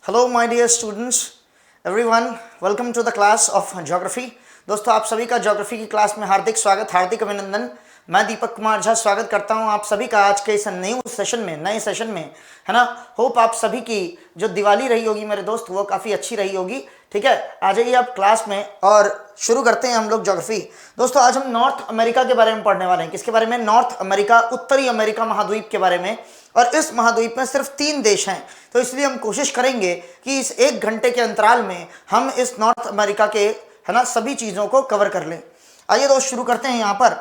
Hello my dear students, everyone, welcome to the class of geography. दोस्तों, आप सभी का ज्योग्राफी की क्लास में हार्दिक स्वागत, हार्दिक अभिनंदन। मैं दीपक कुमार झा स्वागत करता हूं आप सभी का आज के इस नए सेशन में, है ना। होप आप सभी की जो दिवाली रही होगी मेरे दोस्त, वो काफ़ी अच्छी रही होगी। ठीक है, आ जाइए आप क्लास में और शुरू करते हैं हम लोग ज्योग्राफी। दोस्तों, आज हम नॉर्थ अमेरिका के बारे में पढ़ने वाले हैं। किसके बारे में? नॉर्थ अमेरिका, उत्तरी अमेरिका महाद्वीप के बारे में। और इस महाद्वीप में सिर्फ 3 देश हैं, तो इसलिए हम कोशिश करेंगे कि इस 1 घंटे के अंतराल में हम इस नॉर्थ अमेरिका के, है ना, सभी चीज़ों को कवर कर लें। आइए दोस्त, शुरू करते हैं। यहाँ पर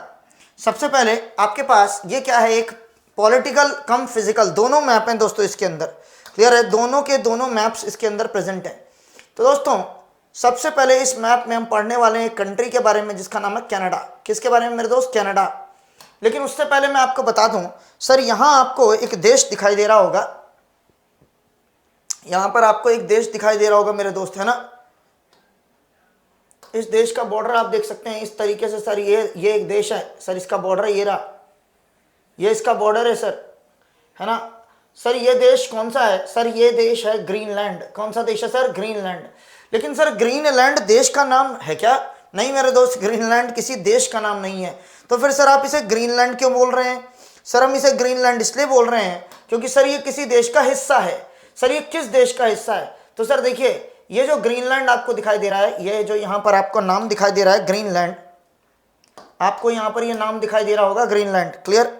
सबसे पहले आपके पास ये क्या है, एक पॉलिटिकल कम फिजिकल, दोनों मैप हैं दोस्तों इसके अंदर। क्लियर है? दोनों के दोनों मैप्स इसके अंदर प्रेजेंट हैं। तो दोस्तों, सबसे पहले इस मैप में हम पढ़ने वाले हैं कंट्री के बारे में जिसका नाम है कनाडा। किसके बारे में मेरे दोस्त? कनाडा। लेकिन उससे पहले मैं आपको बता दूं, सर यहां आपको एक देश दिखाई दे रहा होगा, यहां पर आपको एक देश दिखाई दे रहा होगा मेरे दोस्त, है ना। इस देश का बॉर्डर आप देख सकते हैं इस तरीके से। सर ये एक देश है सर, इसका बॉर्डर ये रहा, ये इसका बॉर्डर है सर, है ना। सर ये देश कौन सा है? सर ये देश है ग्रीनलैंड। कौन सा देश है सर? ग्रीनलैंड। लेकिन सर ग्रीनलैंड देश का नाम है क्या? नहीं मेरे दोस्त, ग्रीनलैंड किसी देश का नाम नहीं है। तो फिर सर आप इसे ग्रीनलैंड क्यों बोल रहे हैं? सर हम इसे ग्रीनलैंड इसलिए बोल रहे हैं क्योंकि सर ये किसी देश का हिस्सा है। सर ये किस देश का हिस्सा है? तो सर देखिए, ये जो ग्रीनलैंड आपको दिखाई दे रहा है, ये जो यहाँ पर आपको नाम दिखाई दे रहा है ग्रीनलैंड, आपको यहाँ पर ये नाम दिखाई दे रहा होगा ग्रीनलैंड। क्लियर?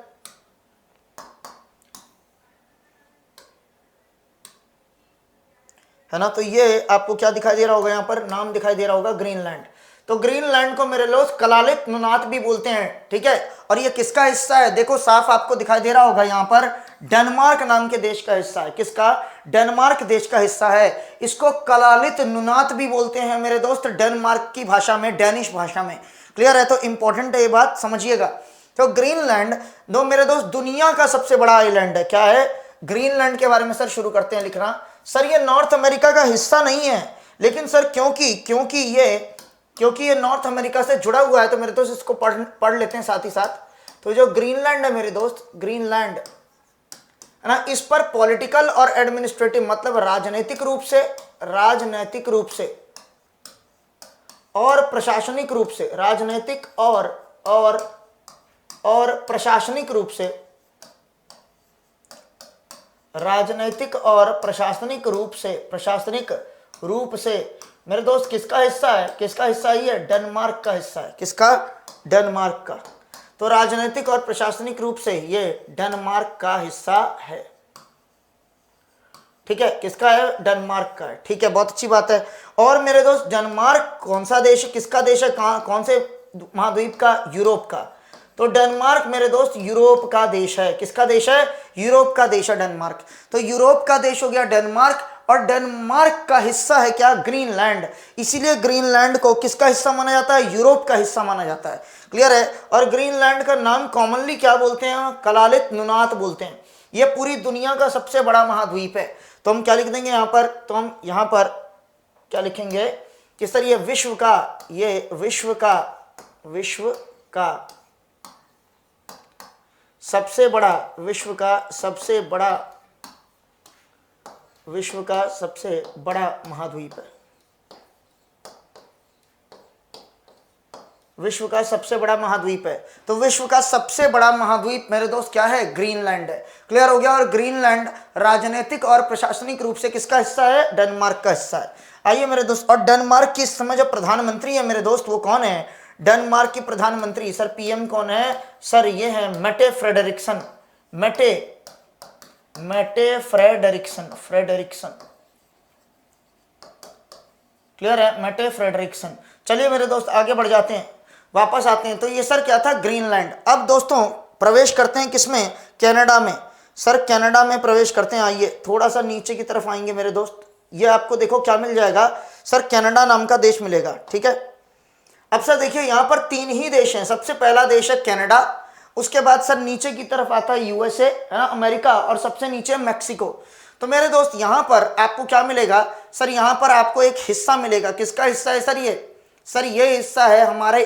है ना। तो ये आपको क्या दिखाई दे रहा होगा? यहाँ पर नाम दिखाई दे रहा होगा ग्रीनलैंड। तो ग्रीनलैंड को मेरे लोग कलालित नुनात भी बोलते हैं। ठीक है, और ये किसका हिस्सा है? देखो साफ आपको दिखाई दे रहा होगा, यहाँ पर डेनमार्क नाम के देश का हिस्सा है। किसका? डेनमार्क देश का हिस्सा है। इसको कलालित नुनात भी बोलते हैं मेरे दोस्त, डेनमार्क की भाषा में, डेनिश भाषा में। क्लियर है? तो इंपॉर्टेंट है ये बात, समझिएगा। तो ग्रीनलैंड दो मेरे दोस्त दुनिया का सबसे बड़ा आइलैंड है। क्या है? ग्रीनलैंड के बारे में सर शुरू करते हैं लिखना। सर ये नॉर्थ अमेरिका का हिस्सा नहीं है, लेकिन सर क्योंकि ये नॉर्थ अमेरिका से जुड़ा हुआ है, तो मेरे दोस्त इसको पढ़ लेते हैं साथ ही साथ। तो जो ग्रीनलैंड है मेरे दोस्त, ग्रीनलैंड, है ना, इस पर पॉलिटिकल और एडमिनिस्ट्रेटिव, मतलब राजनीतिक रूप से और प्रशासनिक रूप से, राजनीतिक और प्रशासनिक रूप से, राजनीतिक और प्रशासनिक रूप से मेरे दोस्त किसका हिस्सा है? किसका हिस्सा ही है? डेनमार्क का हिस्सा है। किसका? डेनमार्क का। तो राजनीतिक और प्रशासनिक रूप से ये डेनमार्क का हिस्सा है। ठीक है, किसका है? डेनमार्क का है। ठीक है, बहुत अच्छी बात है। और मेरे दोस्त डेनमार्क कौन सा देश है? किसका देश है? कौन से महाद्वीप का? यूरोप का। तो डेनमार्क मेरे दोस्त यूरोप का देश है। किसका देश है? यूरोप का देश है डेनमार्क। तो यूरोप का देश हो गया डेनमार्क, और डेनमार्क का हिस्सा है क्या? ग्रीनलैंड। इसीलिए ग्रीनलैंड को किसका हिस्सा माना जाता है? यूरोप का हिस्सा माना जाता है। क्लियर है? और ग्रीनलैंड का नाम कॉमनली क्या बोलते हैं? कलालित नुनात बोलते हैं। यह पूरी दुनिया का सबसे बड़ा महाद्वीप है। तो हम क्या लिख देंगे यहाँ पर? तो हम यहाँ पर क्या लिखेंगे कि सर ये विश्व का सबसे बड़ा महाद्वीप है। विश्व का सबसे बड़ा महाद्वीप है। तो विश्व का सबसे बड़ा महाद्वीप मेरे दोस्त क्या है? ग्रीनलैंड है। क्लियर हो गया? और ग्रीनलैंड राजनीतिक और प्रशासनिक रूप से किसका हिस्सा है? डेनमार्क का हिस्सा है। आइए मेरे दोस्त, और डेनमार्क की इस समय जो प्रधानमंत्री है मेरे दोस्त, वो कौन है? डेनमार्क की प्रधानमंत्री, सर पीएम कौन है? सर ये है Mette Frederiksen. Mette Frederiksen. Clear है? Mette Frederiksen. चलिए मेरे दोस्त आगे बढ़ जाते हैं, वापस आते हैं। तो ये सर क्या था? ग्रीनलैंड। अब दोस्तों प्रवेश करते हैं किसमें? कनाडा में। सर कनाडा में प्रवेश करते हैं। आइए थोड़ा सा नीचे की तरफ आएंगे मेरे दोस्त। ये आपको देखो क्या मिल जाएगा? सर कनाडा नाम का देश मिलेगा। ठीक है, अब सर देखिए यहाँ पर 3 ही देश हैं। सबसे पहला देश है कनाडा, उसके बाद सर नीचे की तरफ आता है यूएसए, है ना, अमेरिका, और सबसे नीचे मैक्सिको। तो मेरे दोस्त यहाँ पर आपको क्या मिलेगा? सर यहाँ पर आपको एक हिस्सा मिलेगा। किसका हिस्सा है सर ये? सर ये हिस्सा है हमारे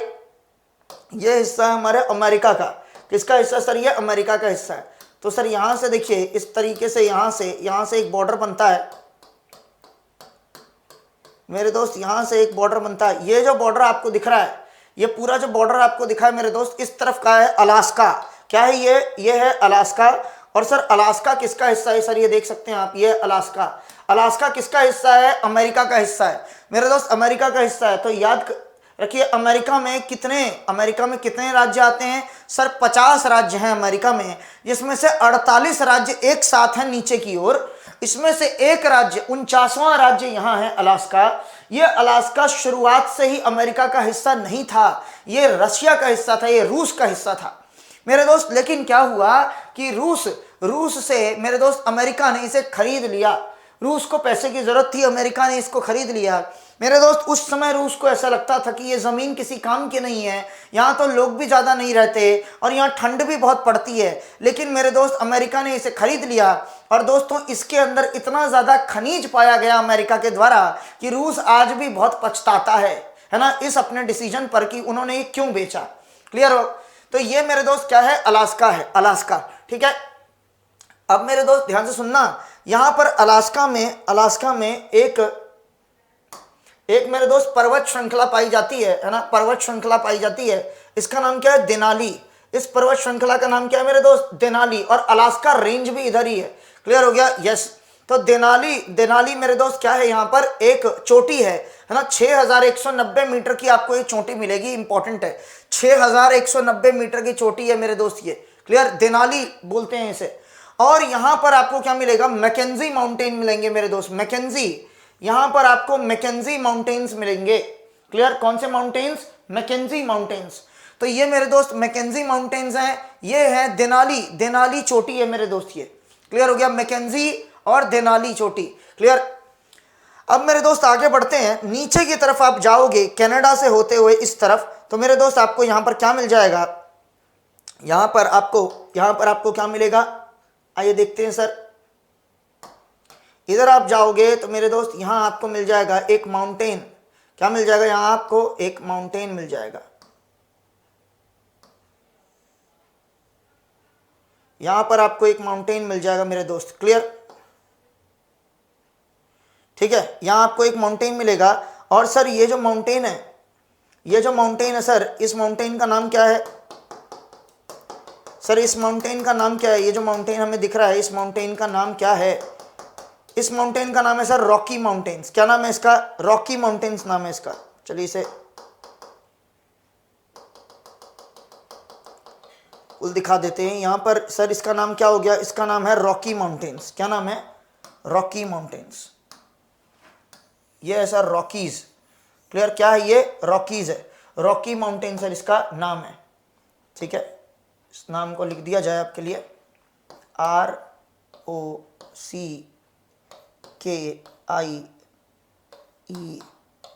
अमेरिका का। किसका हिस्सा? सर ये अमेरिका का हिस्सा है। तो सर यहाँ से देखिए इस तरीके से यहाँ से एक बॉर्डर बनता है, मेरे दोस्त यहाँ से एक बॉर्डर बनता है, ये जो बॉर्डर आपको दिख रहा है, ये पूरा जो बॉर्डर आपको दिखा है मेरे दोस्त, इस तरफ का है अलास्का। क्या है ये है अलास्का। और सर अलास्का किसका हिस्सा है सर, ये देख सकते हैं आप, ये अलास्का। अलास्का किसका हिस्सा है, अमेरिका का हिस्सा है मेरे दोस्त, अमेरिका का हिस्सा है। तो याद रखिए अमेरिका में कितने राज्य आते हैं सर, 50 राज्य हैं अमेरिका में, जिसमें से 48 राज्य एक साथ हैं नीचे की ओर। इसमें से एक राज्य 49वां राज्य यहाँ है अलास्का। ये अलास्का शुरुआत से ही अमेरिका का हिस्सा नहीं था, ये रशिया का हिस्सा था, ये रूस का हिस्सा था मेरे दोस्त। लेकिन क्या हुआ कि रूस से मेरे दोस्त अमेरिका ने इसे खरीद लिया। रूस को पैसे की जरूरत थी, अमेरिका ने इसको खरीद लिया मेरे दोस्त। उस समय रूस को ऐसा लगता था कि ये ज़मीन किसी काम की नहीं है, यहाँ तो लोग भी ज़्यादा नहीं रहते और यहाँ ठंड भी बहुत पड़ती है। लेकिन मेरे दोस्त अमेरिका ने इसे खरीद लिया और दोस्तों इसके अंदर इतना ज़्यादा खनिज पाया गया अमेरिका के द्वारा कि रूस आज भी बहुत पछताता है ना, इस अपने डिसीजन पर कि उन्होंने ये क्यों बेचा। क्लियर हो? तो ये मेरे दोस्त क्या है, अलास्का है, अलास्का। ठीक है, अब मेरे दोस्त ध्यान से सुनना, यहाँ पर अलास्का में एक मेरे दोस्त पर्वत श्रृंखला पाई जाती है ना, पर्वत श्रृंखला पाई जाती है। इसका नाम क्या है, देनाली। इस पर्वत श्रृंखला का नाम क्या है मेरे दोस्त, देनाली। और अलास्का रेंज भी इधर ही है। क्लियर हो गया? यस। तो देनाली मेरे दोस्त क्या है, यहाँ पर एक चोटी है ना, 6190 मीटर की आपको ये चोटी मिलेगी। इंपॉर्टेंट है, 6190 मीटर की चोटी है मेरे दोस्त ये। क्लियर? देनाली बोलते हैं इसे। और यहाँ पर आपको क्या मिलेगा, मैकेंजी माउंटेन मिलेंगे मेरे दोस्त, मैकेंजी। यहाँ पर आपको मैकेंजी माउंटेन्स मिलेंगे। क्लियर? कौन से माउंटेन्स, मैकेंजी माउंटेन्स। तो ये मेरे दोस्त मैकेंजी माउंटेन्स हैं, ये है देनाली चोटी है मेरे दोस्त ये। क्लियर हो गया? मैकेंजी और देनाली चोटी। क्लियर? अब मेरे दोस्त आगे बढ़ते हैं, नीचे की तरफ आप जाओगे कनाडा से होते हुए इस तरफ, तो मेरे दोस्त आपको यहाँ पर क्या मिल जाएगा, यहाँ पर आपको क्या मिलेगा, आइए देखते हैं सर। इधर आप जाओगे तो मेरे दोस्त यहाँ आपको मिल जाएगा एक माउंटेन। क्या मिल जाएगा, यहाँ आपको एक माउंटेन मिल जाएगा। यहाँ पर आपको एक माउंटेन मिल जाएगा मेरे दोस्त। क्लियर? ठीक है, यहाँ आपको एक माउंटेन मिलेगा। और सर ये जो माउंटेन है सर, इस माउंटेन का नाम क्या है सर, इस माउंटेन का नाम क्या है, ये जो माउंटेन हमें दिख रहा है इस माउंटेन का नाम क्या है, इस माउंटेन का नाम है सर रॉकी माउंटेन्स। क्या नाम है इसका, रॉकी माउंटेन्स नाम है इसका। चलिए इसे कुल दिखा देते हैं यहाँ पर सर, इसका नाम क्या हो गया, इसका नाम है रॉकी माउंटेन्स। क्या नाम है, रॉकी माउंटेन्स। ये है सर रॉकीज। क्लियर? क्या है ये, रॉकीज है, रॉकी माउंटेन सर इसका नाम है। ठीक है, इस नाम को लिख दिया जाए आपके लिए,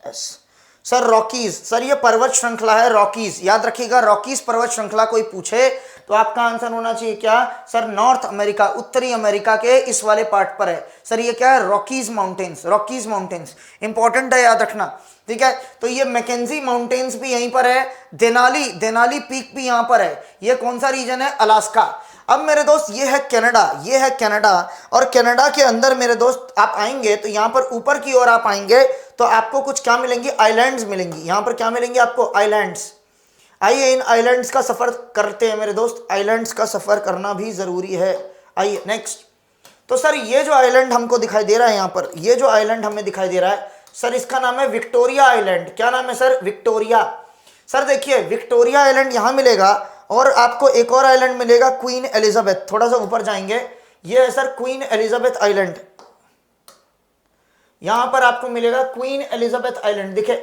ROCKIES। सर रॉकीज, सर ये पर्वत श्रृंखला है रॉकीज। याद रखिएगा, रॉकीज पर्वत श्रृंखला कोई पूछे तो आपका आंसर होना चाहिए क्या सर, नॉर्थ अमेरिका, उत्तरी अमेरिका के इस वाले पार्ट पर है सर। ये क्या है, Rockies mountains, Rockies mountains. Important है, याद रखना। ठीक है, तो ये मैकेंजी माउंटेन्स भी यहीं पर है, देनाली पीक भी यहाँ पर है। ये कौन सा रीजन है, अलास्का। अब मेरे दोस्त ये है कनाडा, और कनाडा के अंदर मेरे दोस्त आप आएंगे तो यहाँ पर ऊपर की ओर आप आएंगे तो आपको कुछ क्या मिलेंगी, आइलैंड्स मिलेंगी। यहाँ पर क्या मिलेंगे आपको, आइलैंड्स। आइए इन आइलैंड्स का सफ़र करते हैं मेरे दोस्त, आइलैंड्स का सफ़र करना भी ज़रूरी है। आइए नेक्स्ट। तो सर ये जो आइलैंड हमको दिखाई दे रहा है यहाँ पर, ये जो आइलैंड हमें दिखाई दे रहा है सर, इसका नाम है विक्टोरिया आइलैंड। क्या नाम है सर, विक्टोरिया। सर देखिए विक्टोरिया आइलैंड यहाँ मिलेगा, और आपको एक और आइलैंड मिलेगा क्वीन एलिजाबेथ। थोड़ा सा ऊपर जाएंगे, ये है सर क्वीन एलिजाबेथ आइलैंड। यहां पर आपको मिलेगा क्वीन एलिजाबेथ आइलैंड। दिखे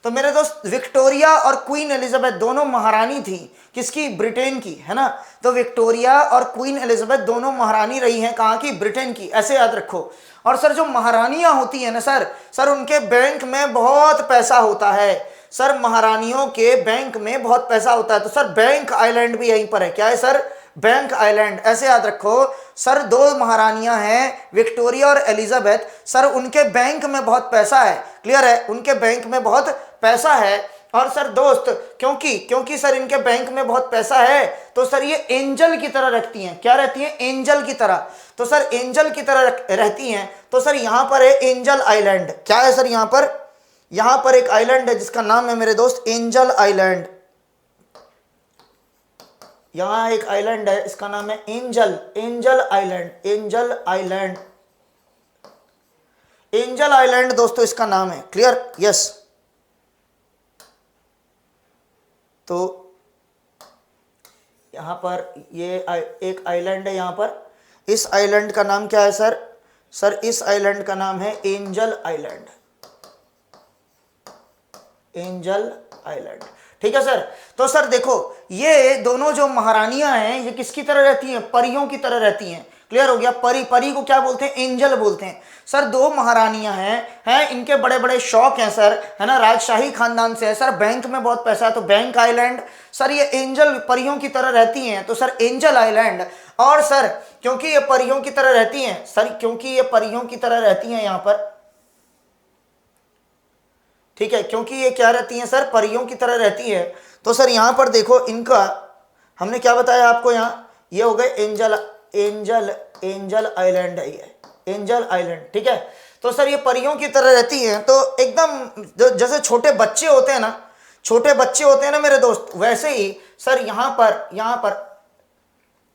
तो मेरे दोस्त विक्टोरिया और क्वीन एलिजाबेथ दोनों महारानी थी, किसकी, ब्रिटेन की, है ना। तो विक्टोरिया और क्वीन एलिजाबेथ दोनों महारानी रही हैं, कहाँ की, ब्रिटेन की। ऐसे याद रखो। और सर जो महारानियां होती है ना सर उनके बैंक में बहुत पैसा होता है सर, महारानियों के बैंक में बहुत पैसा होता है। तो सर बैंक आइलैंड भी यहीं पर है। क्या है सर, बैंक आइलैंड। ऐसे याद रखो सर, दो महारानियां हैं विक्टोरिया और एलिजाबेथ, सर उनके बैंक में बहुत पैसा है। क्लियर है, उनके बैंक में बहुत पैसा है। और सर दोस्त क्योंकि सर इनके बैंक में बहुत पैसा है तो सर ये एंजल की तरह रखती हैं। क्या रहती हैं, एंजल की तरह। तो सर एंजल की तरह रहती हैं, तो सर यहाँ पर है एंजल आइलैंड। क्या है सर यहाँ पर, यहां पर एक आइलैंड है जिसका नाम है मेरे दोस्त एंजल आइलैंड। यहां एक आइलैंड है, इसका नाम है एंजल आइलैंड, एंजल आइलैंड दोस्तों इसका नाम है। क्लियर? यस। तो यहां पर ये एक आइलैंड है यहां पर, इस आइलैंड का नाम क्या है सर? सर इस आइलैंड का नाम है एंजल आइलैंड, एंजल आइलैंड। ठीक है सर। तो सर देखो, ये दोनों जो महारानियां हैं ये किसकी तरह रहती हैं? परियों की तरह रहती हैं। क्लियर हो गया? परी को क्या बोलते हैं? एंजल बोलते हैं। सर दो महारानियां हैं, इनके बड़े बड़े शौक हैं सर, है ना, राजशाही खानदान से है सर, बैंक में बहुत पैसा है तो बैंक आइलैंड। सर ये एंजल परियों की तरह रहती हैं तो सर एंजल आइलैंड। और सर क्योंकि ये परियों की तरह रहती हैं, सर क्योंकि ये परियों की तरह रहती हैं यहां पर, ठीक है, क्योंकि ये क्या रहती हैं सर? परियों की तरह रहती है। तो सर यहां पर देखो, इनका हमने क्या बताया आपको, यहां ये हो गए एंजल आइलैंड है, ये एंजल आइलैंड। ठीक है। तो सर ये परियों की तरह रहती हैं, तो एकदम जैसे छोटे बच्चे होते हैं ना मेरे दोस्त, वैसे ही सर यहां पर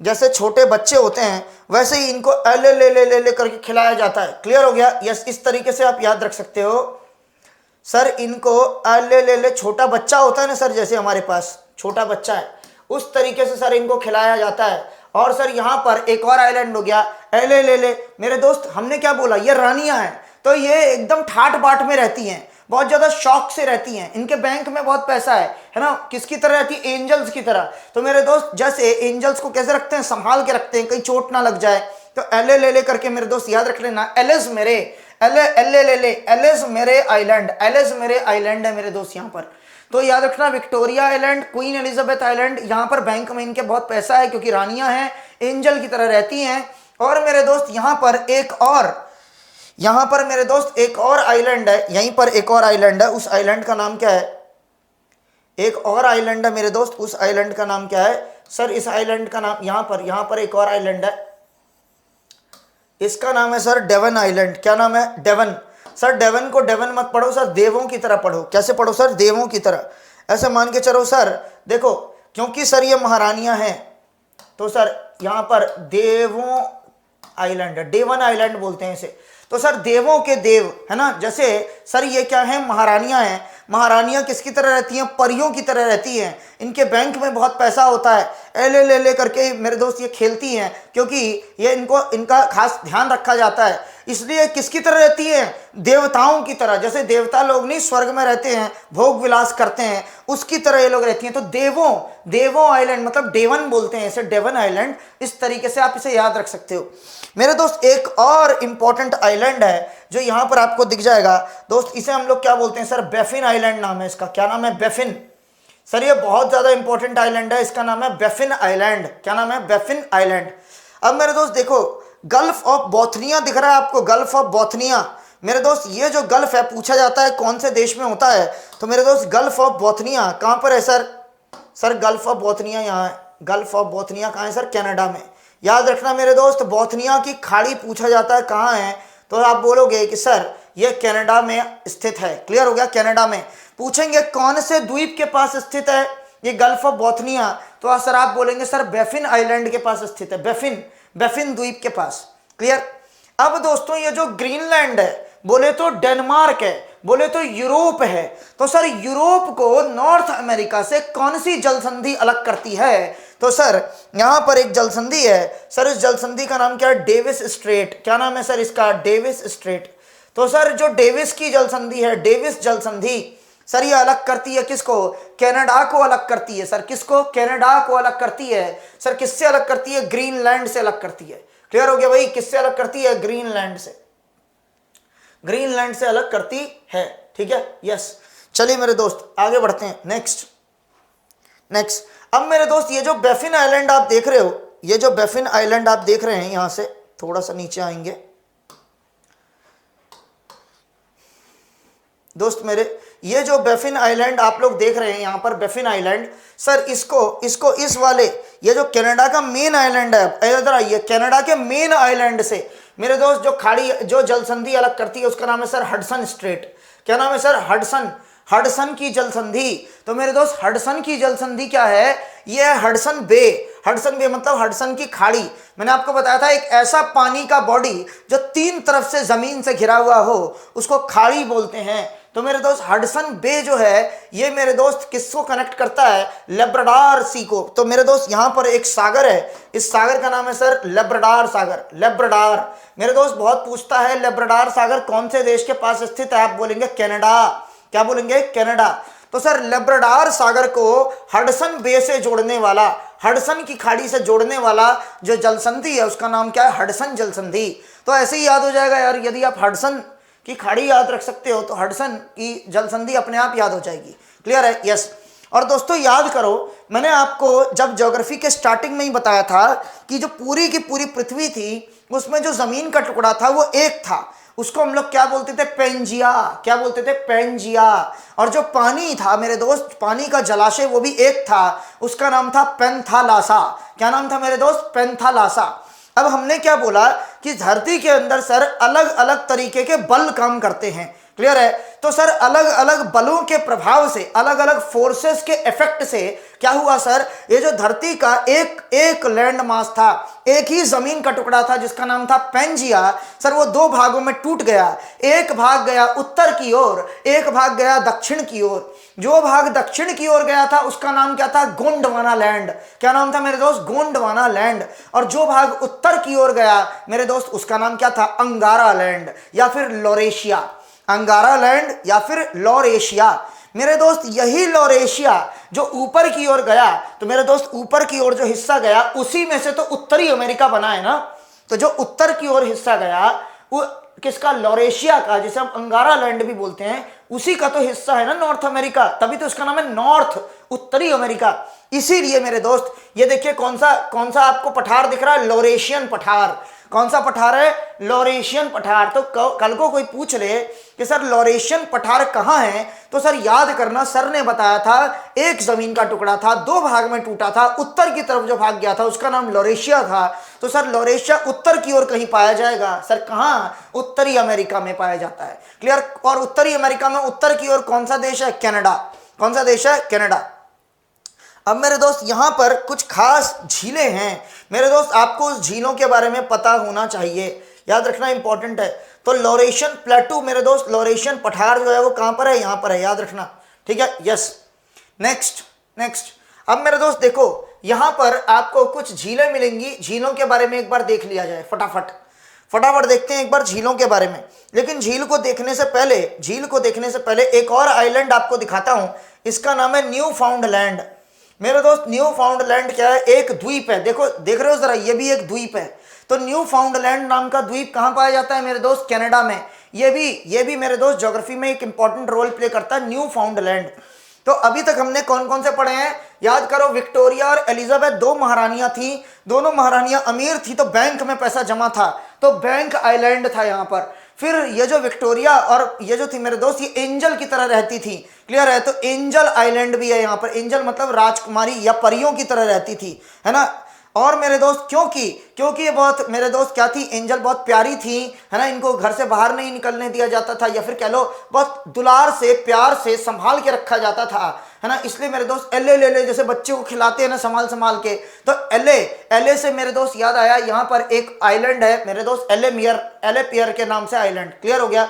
जैसे छोटे बच्चे होते हैं वैसे ही इनको ले करके खिलाया जाता है। क्लियर हो गया? यस। इस तरीके से आप याद रख सकते हो सर, इनको ले छोटा बच्चा होता है ना सर, जैसे हमारे पास छोटा बच्चा है उस तरीके से सर इनको खिलाया जाता है। और सर यहां पर एक और आइलैंड हो गया ले मेरे दोस्त, हमने क्या बोला? ये रानियां हैं तो ये एकदम ठाट बाट में रहती हैं, बहुत ज्यादा शौक से रहती हैं, इनके बैंक में बहुत पैसा है ना। किसकी तरह रहती है? एंजल्स की तरह। तो मेरे दोस्त जैसे एंजल्स को कैसे रखते हैं? संभाल के रखते हैं, कहीं चोट ना लग जाए। तो ले करके मेरे दोस्त याद रख लेना, एलिस मेरे एलिस मेरे आइलैंड है मेरे दोस्त यहां पर। तो याद रखना, Victoria island, queen Elizabeth island, यहां पर बैंक में इनके बहुत पैसा है क्योंकि रानियां हैं, एंजल की तरह रहती हैं। और मेरे दोस्त यहां पर मेरे दोस्त एक और आइलैंड है, यहीं पर एक और आइलैंड है, उस आइलैंड का नाम क्या है? एक और आइलैंड है मेरे दोस्त, उस आइलैंड का नाम क्या है? सर इस आइलैंड का नाम यहां पर एक और आइलैंड है, इसका नाम है सर डेवन आइलैंड। क्या नाम है? डेवन। सर डेवन को डेवन मत पढ़ो सर, देवों की तरह पढ़ो। कैसे पढ़ो सर? देवों की तरह। ऐसे मान के चलो सर, देखो क्योंकि सर ये महारानियां हैं तो सर यहां पर देवों आइलैंड है, डेवन आइलैंड बोलते हैं इसे। तो सर देवों के देव है ना, जैसे सर ये क्या है? महारानियां हैं। महारानियां किसकी तरह रहती हैं? परियों की तरह रहती हैं, इनके बैंक में बहुत पैसा होता है, ले करके मेरे दोस्त ये खेलती हैं क्योंकि ये इनका खास ध्यान रखा जाता है। इसलिए किसकी तरह रहती है? देवताओं की तरह। जैसे देवता लोग नहीं स्वर्ग में रहते हैं, भोग विलास करते हैं, उसकी तरह ये लोग रहती हैं। तो देवों आइलैंड मतलब डेवन बोलते हैं इसे, डेवन आइलैंड। इस तरीके से आप इसे याद रख सकते हो मेरे दोस्त। एक और इंपॉर्टेंट आइलैंड है जो यहां पर आपको दिख जाएगा दोस्त, इसे हम लोग क्या बोलते हैं सर? बैफिन आइलैंड नाम है इसका। क्या नाम है? बैफिन। सर ये बहुत ज्यादा इंपॉर्टेंट आइलैंड है, इसका नाम है बैफिन आइलैंड। क्या नाम है? Baffin island. अब मेरे दोस्त देखो, गल्फ ऑफ बोथनिया दिख रहा है आपको? गल्फ ऑफ बोथनिया मेरे दोस्त, ये जो गल्फ है पूछा जाता है कौन से देश में होता है, तो मेरे दोस्त गल्फ ऑफ बोथनिया कहां पर है sir? Sir gulf of Bothnia यहाँ है। गल्फ ऑफ बोथनिया कहाँ है सर? कनाडा में। याद रखना मेरे दोस्त, बोथनिया की खाड़ी पूछा जाता है कहाँ है, तो आप बोलोगे कि सर ये कनाडा में स्थित है। क्लियर हो गया? कनाडा में। पूछेंगे कौन से द्वीप के पास स्थित है ये गल्फ ऑफ बोथनिया, तो सर आप बोलेंगे सर बैफिन आइलैंड के पास स्थित है, बैफिन द्वीप के पास। क्लियर? अब दोस्तों ये जो ग्रीनलैंड है, बोले तो डेनमार्क है, बोले तो यूरोप है, तो सर यूरोप को नॉर्थ अमेरिका से कौन सी जल संधि अलग करती है? तो सर यहां पर एक जल संधि है सर, इस जल संधि का नाम क्या है? Davis Strait. क्या नाम है सर इसका? Davis Strait. तो सर जो डेविस की जल संधि है, डेविस जल संधि, सर ये अलग करती है किसको? कनाडा को अलग करती है। सर किसको? कनाडा को अलग करती है। सर किससे अलग करती है? ग्रीनलैंड से अलग करती है। क्लियर हो गया भाई? किससे अलग करती है? ग्रीनलैंड से। ग्रीनलैंड से अलग करती है। ठीक है? यस। चलिए मेरे दोस्त आगे बढ़ते हैं। नेक्स्ट अब मेरे दोस्त ये जो बैफिन आइलैंड आप देख रहे हो, ये जो बैफिन आइलैंड आप देख रहे हैं, यहां से थोड़ा सा नीचे आएंगे दोस्त मेरे, ये जो बेफिन आइलैंड आप लोग देख रहे हैं यहाँ पर, बेफिन आइलैंड, सर इसको इस वाले, ये जो कनाडा का मेन आइलैंड है, इधर आइए, कनाडा के मेन आइलैंड से मेरे दोस्त जो खाड़ी, जो जल संधि अलग करती है उसका नाम है सर हडसन स्ट्रेट। क्या नाम है सर? हडसन की जल संधि। तो मेरे दोस्त हडसन की जल संधि क्या है? ये है हडसन बे। हडसन बे मतलब हडसन की खाड़ी। मैंने आपको बताया था एक ऐसा पानी का बॉडी जो 3 तरफ से जमीन से घिरा हुआ हो उसको खाड़ी बोलते हैं। तो मेरे दोस्त हडसन बे जो है ये मेरे दोस्त किसको कनेक्ट करता है? लेब्राडोर सी को। तो मेरे दोस्त यहाँ पर एक सागर है, इस सागर का नाम है सर लेब्राडोर सागर। लेब्राडोर मेरे दोस्त बहुत पूछता है, लेब्राडोर सागर कौन से देश के पास स्थित है? आप बोलेंगे कनाडा। क्या बोलेंगे? कनाडा। तो सर लेब्राडोर सागर को हडसन बे से जोड़ने वाला, हडसन की खाड़ी से जोड़ने वाला जो जल संधि है उसका नाम क्या है? हडसन जल संधि। तो ऐसे ही याद हो जाएगा यार, यदि आप हडसन की खाड़ी याद रख सकते हो तो हडसन की जल संधि अपने आप याद हो जाएगी। क्लियर है? यस। और दोस्तों याद करो, मैंने आपको जब ज्योग्राफी के स्टार्टिंग में ही बताया था कि जो पूरी की पूरी पृथ्वी थी उसमें जो जमीन का टुकड़ा था वो एक था, उसको हम लोग क्या बोलते थे? पेंजिया। क्या बोलते थे? पेंजिया। और जो पानी था मेरे दोस्त, पानी का जलाशय वो भी एक था, उसका नाम था पेंथालासा। क्या नाम था मेरे दोस्त? पेंथालासा। अब हमने क्या बोला कि धरती के अंदर सर अलग अलग तरीके के बल काम करते हैं। क्लियर है? तो सर अलग अलग बलों के प्रभाव से, अलग अलग फोर्सेस के इफेक्ट से क्या हुआ सर? ये जो धरती का एक लैंड मास था, एक ही जमीन का टुकड़ा था जिसका नाम था पेंजिया, सर वो 2 भागों में टूट गया। एक भाग गया उत्तर की ओर, एक भाग गया दक्षिण की ओर। जो भाग दक्षिण की ओर गया था उसका नाम क्या था? गोंडवाना लैंड। क्या नाम था मेरे दोस्त? गोंडवाना लैंड। और जो भाग उत्तर की ओर गया मेरे दोस्त उसका नाम क्या था? अंगारा लैंड या फिर लॉरेशिया। अंगारा लैंड या फिर लॉरेशिया। मेरे दोस्त यही लॉरेशिया जो ऊपर की ओर गया, तो मेरे दोस्त ऊपर की ओर जो हिस्सा गया उसी में से तो उत्तरी अमेरिका बना है ना। तो जो उत्तर की ओर हिस्सा गया वो किसका? लॉरेशिया का, जिसे हम अंगारा लैंड भी बोलते हैं, उसी का तो हिस्सा है ना नॉर्थ अमेरिका, तभी तो इसका नाम है नॉर्थ, उत्तरी अमेरिका। इसीलिए मेरे दोस्त ये देखिए कौन सा आपको पठार दिख रहा है? लॉरेशियन पठार। कौन सा पठार है? लॉरेशियन पठार। तो कल को कोई पूछ ले कि सर लॉरेशियन पठार कहाँ है, तो सर याद करना, सर ने बताया था एक जमीन का टुकड़ा था, 2 भाग में टूटा था, उत्तर की तरफ जो भाग गया था उसका नाम लॉरेशिया था। तो सर लॉरेशिया उत्तर की ओर कहीं पाया जाएगा। सर कहाँ? उत्तरी अमेरिका में पाया जाता है। क्लियर? और उत्तरी अमेरिका में उत्तर की ओर कौन सा देश है? कनाडा। कौन सा देश है? कनाडा। अब मेरे दोस्त यहाँ पर कुछ खास झीलें हैं मेरे दोस्त, आपको उस झीलों के बारे में पता होना चाहिए, याद रखना इंपॉर्टेंट है। तो लॉरेशियन प्लेटू मेरे दोस्त, लॉरेशियन पठार जो है वो कहाँ पर है? यहाँ पर है, याद रखना। ठीक है? यस। नेक्स्ट अब मेरे दोस्त देखो, यहाँ पर आपको कुछ झीलें मिलेंगी, झीलों के बारे में एक बार देख लिया जाए। फटाफट देखते हैं एक बार झीलों के बारे में। लेकिन झील को देखने से पहले एक और आइलैंड आपको दिखाता हूं, इसका नाम है न्यू फाउंड लैंड। मेरे दोस्त न्यू फाउंड लैंड क्या है? एक द्वीप है। देखो, देख रहे हो जरा, ये भी एक द्वीप है। तो न्यू फाउंड लैंड नाम का द्वीप कहाँ पाया जाता है मेरे दोस्त? कनाडा में। ये भी मेरे दोस्त ज्योग्राफी में एक इंपॉर्टेंट रोल प्ले करता है, न्यू फाउंड लैंड। तो अभी तक हमने कौन कौन से पढ़े हैं? याद करो, विक्टोरिया और एलिजाबेथ 2 महारानियां थी, दोनों महारानियां अमीर थी तो बैंक में पैसा जमा था, तो बैंक आइलैंड था यहाँ पर। फिर ये जो विक्टोरिया और ये जो थी मेरे दोस्त, ये एंजल की तरह रहती थी। क्लियर है? तो एंजल आइलैंड भी है यहाँ पर। एंजल मतलब राजकुमारी या परियों की तरह रहती थी, है ना। और मेरे दोस्त क्योंकि ये बहुत मेरे दोस्त क्या थी? एंजल बहुत प्यारी थी, है ना। इनको घर से बाहर नहीं निकलने दिया जाता था, या फिर कह लो बहुत दुलार से प्यार से संभाल के रखा जाता था, है ना। इसलिए मेरे दोस्त एले जैसे बच्चे को खिलाते हैं ना संभाल के, तो एले से मेरे दोस्त याद आया, यहाँ पर एक आइलैंड है मेरे दोस्त, एले पियर के नाम से आइलैंड। क्लियर हो गया?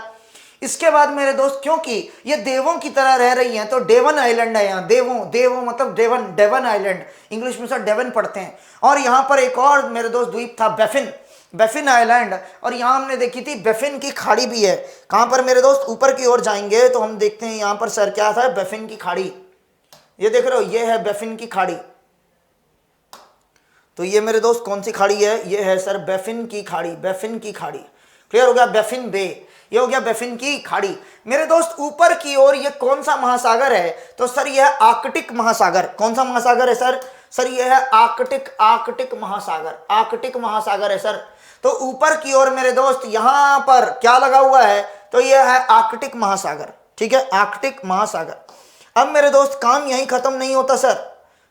इसके बाद मेरे दोस्त क्योंकि ये देवों की तरह रह रही हैं तो डेवन आइलैंड है यहाँ। देवों मतलब डेवन आइलैंड, इंग्लिश में सर डेवन पढ़ते हैं। और यहाँ पर एक और मेरे दोस्त द्वीप था, बेफिन आइलैंड। और यहाँ हमने देखी थी बेफिन की खाड़ी भी है। कहाँ पर मेरे दोस्त? ऊपर की ओर जाएंगे तो हम देखते हैं यहाँ पर सर क्या था? बेफिन की खाड़ी। ये देख रहे हो, ये है बेफिन की खाड़ी। तो ये मेरे दोस्त कौन सी खाड़ी है? ये है सर बेफिन की खाड़ी। क्लियर हो गया? बेफिन बे, ये हो गया बेफिन की खाड़ी। मेरे दोस्त ऊपर की ओर ये कौन सा महासागर है? तो सर ये है आर्कटिक महासागर। कौन सा महासागर है सर? सर ये है आर्कटिक महासागर है सर। तो ऊपर की ओर मेरे दोस्त यहाँ पर क्या लगा हुआ है? तो ये है आर्कटिक महासागर। ठीक है, आर्कटिक महासागर। अब मेरे दोस्त काम यहीं खत्म नहीं होता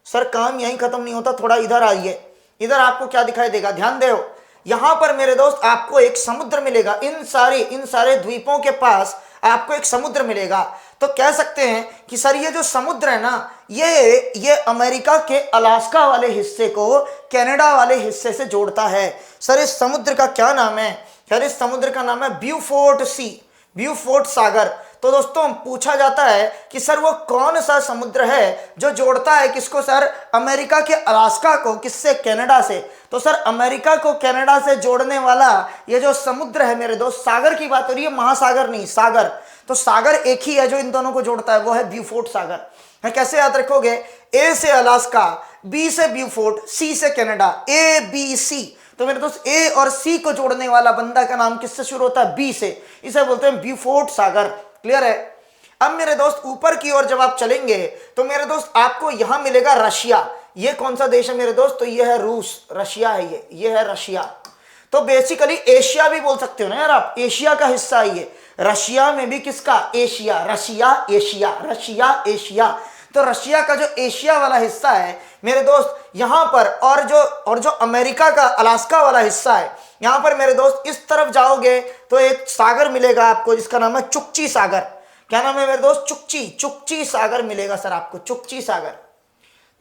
सर काम यहीं खत्म नहीं होता, थोड़ा इधर आइए। इधर आपको क्या दिखाई देगा, ध्यान दो। यहां पर मेरे दोस्त आपको एक समुद्र मिलेगा, इन सारे द्वीपों के पास आपको एक समुद्र मिलेगा। तो कह सकते हैं कि सर ये जो समुद्र है ना, ये अमेरिका के अलास्का वाले हिस्से को कनाडा वाले हिस्से से जोड़ता है। सर इस समुद्र का क्या नाम है? सर इस समुद्र का नाम है ब्यूफोर्ट सी, ब्यूफोर्ट सागर। तो दोस्तों पूछा जाता है कि सर वो कौन सा समुद्र है जो जोड़ता है किसको सर, अमेरिका के अलास्का को, किससे, कनाडा से। तो सर अमेरिका को कनाडा से जोड़ने वाला ये जो समुद्र है मेरे दोस्त, सागर की बात हो रही है, महासागर नहीं, सागर। तो सागर एक ही है जो इन दोनों को जोड़ता है, वो है ब्यूफोर्ट सागर। है कैसे याद रखोगे, ए से अलास्का, बी से ब्यूफोर्ट, सी से कनाडा, ए बी सी। तो मेरे दोस्त ए और सी को जोड़ने वाला बंदा का नाम किससे शुरू होता है, बी से, इसे बोलते हैं ब्यूफोर्ट सागर। क्लियर है। अब मेरे दोस्त ऊपर की ओर जब आप चलेंगे तो मेरे दोस्त आपको यहां मिलेगा रशिया। ये कौन सा देश है मेरे दोस्त, तो ये है रूस, रशिया है ये है रशिया। तो बेसिकली एशिया भी बोल सकते हो ना यार आप, एशिया का हिस्सा है ये। रशिया में भी किसका, Asia, Russia Asia, Russia Asia. तो रशिया का जो एशिया वाला हिस्सा है मेरे दोस्त यहां पर, और जो अमेरिका का अलास्का वाला हिस्सा है, यहां पर मेरे दोस्त इस तरफ जाओगे तो एक सागर मिलेगा आपको जिसका नाम है चुक्ची सागर। क्या नाम है मेरे दोस्त, चुक्ची सागर मिलेगा सर आपको, चुक्ची सागर।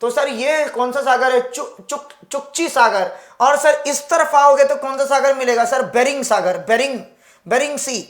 तो सर ये कौन सा सागर है, चुक्ची सागर। और सर इस तरफ आओगे तो कौन सा सागर मिलेगा सर, बेरिंग सागर, बेरिंग सी।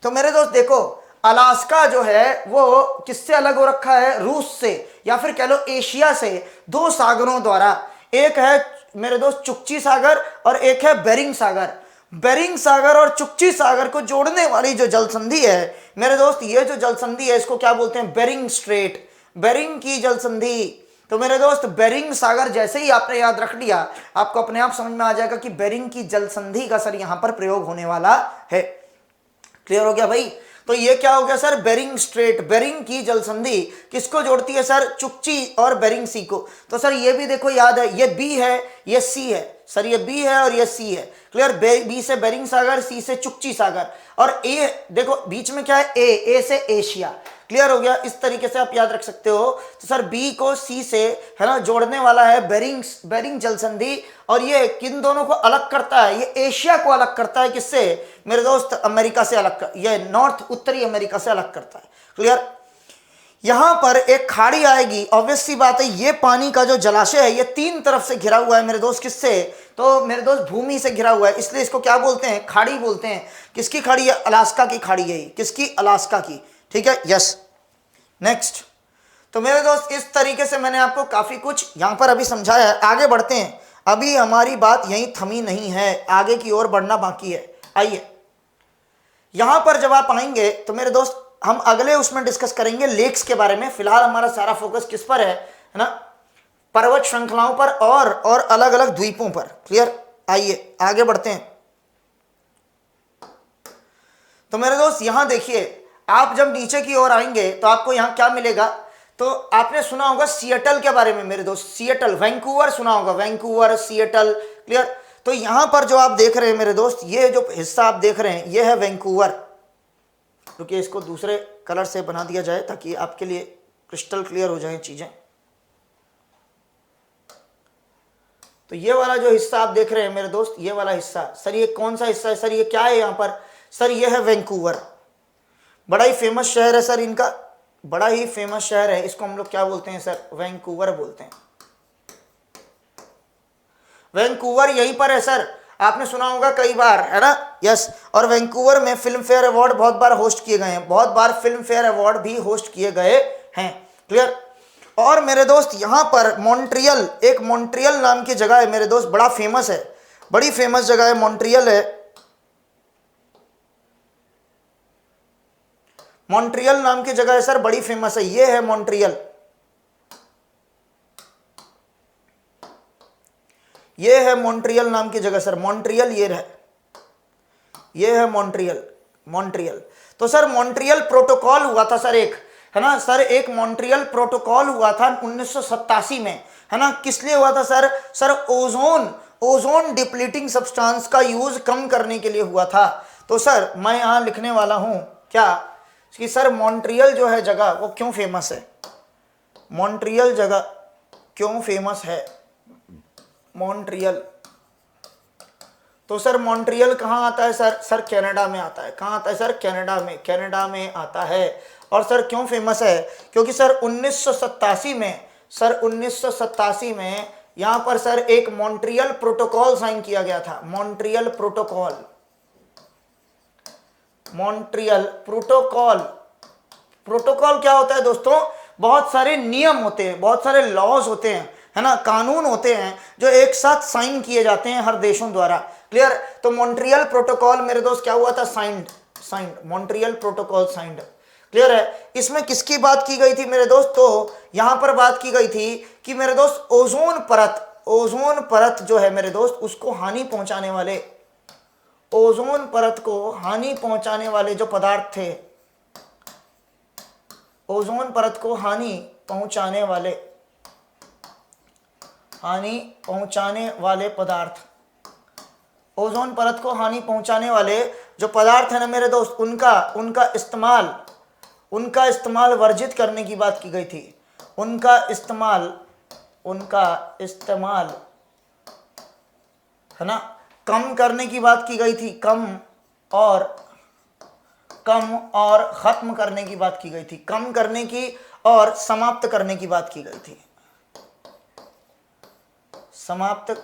तो मेरे दोस्त देखो अलास्का जो है वो किससे अलग हो रखा है, रूस से, या फिर कह लो एशिया से, दो सागरों द्वारा। एक है मेरे दोस्त चुक्ची सागर और एक है बेरिंग सागर। बेरिंग सागर और चुक्ची सागर को जोड़ने वाली जो जलसंधि है मेरे दोस्त, ये जो जलसंधि है इसको क्या बोलते हैं, बेरिंग स्ट्रेट, बेरिंग की जलसंधि। तो मेरे दोस्त बेरिंग सागर जैसे ही आपने याद रख लिया, आपको अपने आप समझ में आ जाएगा कि बेरिंग की जलसंधि का सर यहां पर प्रयोग होने वाला है। क्लियर हो गया भाई। तो ये क्या हो गया सर, बेरिंग स्ट्रेट, बेरिंग की जलसंधि किसको जोड़ती है सर, चुक्ची और बेरिंग सी को। तो सर ये भी देखो याद है, ये बी है, ये सी है सर, ये बी है और ये सी है। क्लियर, बी से बेरिंग सागर, सी से चुक्ची सागर, और ए देखो बीच में क्या है, ए से एशिया। क्लियर हो गया, इस तरीके से आप याद रख सकते हो। तो सर बी को सी से है ना जोड़ने वाला है बेरिंग जलसंधि, और ये किन दोनों को अलग करता है, ये एशिया को अलग करता है किससे मेरे दोस्त, अमेरिका से अलग कर, ये नॉर्थ उत्तरी अमेरिका से अलग करता है। क्लियर। यहां पर एक खाड़ी आएगी, ऑब्वियस सी बात है, ये पानी का जो जलाशय है ये तीन तरफ से घिरा हुआ है मेरे दोस्त, किससे, तो मेरे दोस्त भूमि से घिरा हुआ है, इसलिए इसको क्या बोलते हैं, खाड़ी बोलते हैं। किसकी खाड़ी है, अलास्का की खाड़ी है, किसकी, अलास्का की। ठीक है, यस। नेक्स्ट, तो मेरे दोस्त इस तरीके से मैंने आपको काफी कुछ यहां पर अभी समझाया है। आगे बढ़ते हैं, अभी हमारी बात यहीं थमी नहीं है, आगे की ओर बढ़ना बाकी है। आइए यहां पर जब आप आएंगे तो मेरे दोस्त हम अगले उसमें डिस्कस करेंगे लेक्स के बारे में। फिलहाल हमारा सारा फोकस किस पर है ना, पर्वत श्रृंखलाओं पर और अलग अलग द्वीपों पर। क्लियर, आइए आगे बढ़ते हैं। तो मेरे दोस्त यहां देखिए, आप जब नीचे की ओर आएंगे तो आपको यहां क्या मिलेगा, तो आपने सुना होगा सिएटल के बारे में मेरे दोस्त, सिएटल, वैंकूवर सुना होगा, वैंकूवर, सिएटल। क्लियर। तो यहां पर जो आप देख रहे हैं मेरे दोस्त, ये जो हिस्सा आप देख रहे हैं ये है वैंकूवर। क्योंकि इसको दूसरे कलर से बना दिया जाए ताकि आपके लिए क्रिस्टल क्लियर हो जाए चीजें। तो ये वाला जो हिस्सा आप देख रहे हैं मेरे दोस्त, ये वाला हिस्सा, सर ये कौन सा हिस्सा है सर, ये क्या है यहां पर, सर ये है वैंकूवर। बड़ा ही फेमस शहर है सर इनका, बड़ा ही फेमस शहर है, इसको हम लोग क्या बोलते हैं सर, वैंकूवर बोलते हैं। वैंकूवर यहीं पर है सर, आपने सुना होगा कई बार, है ना, यस। और वैंकूवर में फिल्म फेयर अवार्ड बहुत बार होस्ट किए गए हैं, बहुत बार फिल्म फेयर अवार्ड भी होस्ट किए गए हैं। क्लियर। और मेरे दोस्त यहां पर मॉन्ट्रियल, एक मॉन्ट्रियल नाम की जगह है मेरे दोस्त, बड़ा फेमस है, बड़ी फेमस जगह है, मॉन्ट्रियल है, मॉन्ट्रियल नाम की जगह है सर, बड़ी फेमस है, ये है मॉन्ट्रियल, ये है मॉन्ट्रियल नाम की जगह सर, मॉन्ट्रियल ये है मॉन्ट्रियल। तो सर मॉन्ट्रियल प्रोटोकॉल हुआ था सर, एक है ना सर, एक मॉन्ट्रियल प्रोटोकॉल हुआ था 1987 में, है ना। किस लिए हुआ था sir, sir ozone depleting substance का यूज कम करने के लिए हुआ था। तो सर मैं यहां लिखने वाला हूं क्या, कि सर मॉन्ट्रियल जो है जगह वो क्यों फेमस है, मॉन्ट्रियल जगह क्यों फेमस है, मॉन्ट्रियल। तो सर मॉन्ट्रियल कहाँ आता है सर, सर कनाडा में आता है। कहाँ आता है सर, कनाडा में, कनाडा में आता है। और सर क्यों फेमस है, क्योंकि सर 1987 में, सर 1987 में यहाँ पर सर एक मॉन्ट्रियल प्रोटोकॉल साइन किया गया था, Montreal protocol, Montreal protocol. Protocol क्या होता है दोस्तों, बहुत सारे नियम होते हैं, बहुत सारे लॉज होते हैं, है ना, कानून होते हैं जो एक साथ साइन किए जाते हैं हर देशों द्वारा। क्लियर। तो मॉन्ट्रियल प्रोटोकॉल मेरे दोस्त क्या हुआ था, signed, signed, Montreal protocol signed. Clear है। इसमें किसकी बात की गई थी मेरे दोस्त, तो यहां पर बात की गई थी कि मेरे दोस्त ओजोन परत, ओजोन परत जो है मेरे दोस्त उसको हानि पहुंचाने वाले, ओजोन परत को हानि पहुंचाने वाले जो पदार्थ थे, ओजोन परत को हानि पहुंचाने वाले, हानि पहुंचाने वाले पदार्थ, ओजोन परत को हानि पहुंचाने वाले जो पदार्थ है ना मेरे दोस्त, उनका इस्तेमाल वर्जित करने की बात की गई थी, उनका इस्तेमाल है ना कम करने की बात की गई थी, कम और खत्म करने की बात की गई थी, कम करने की और समाप्त करने की बात की गई थी, समाप्त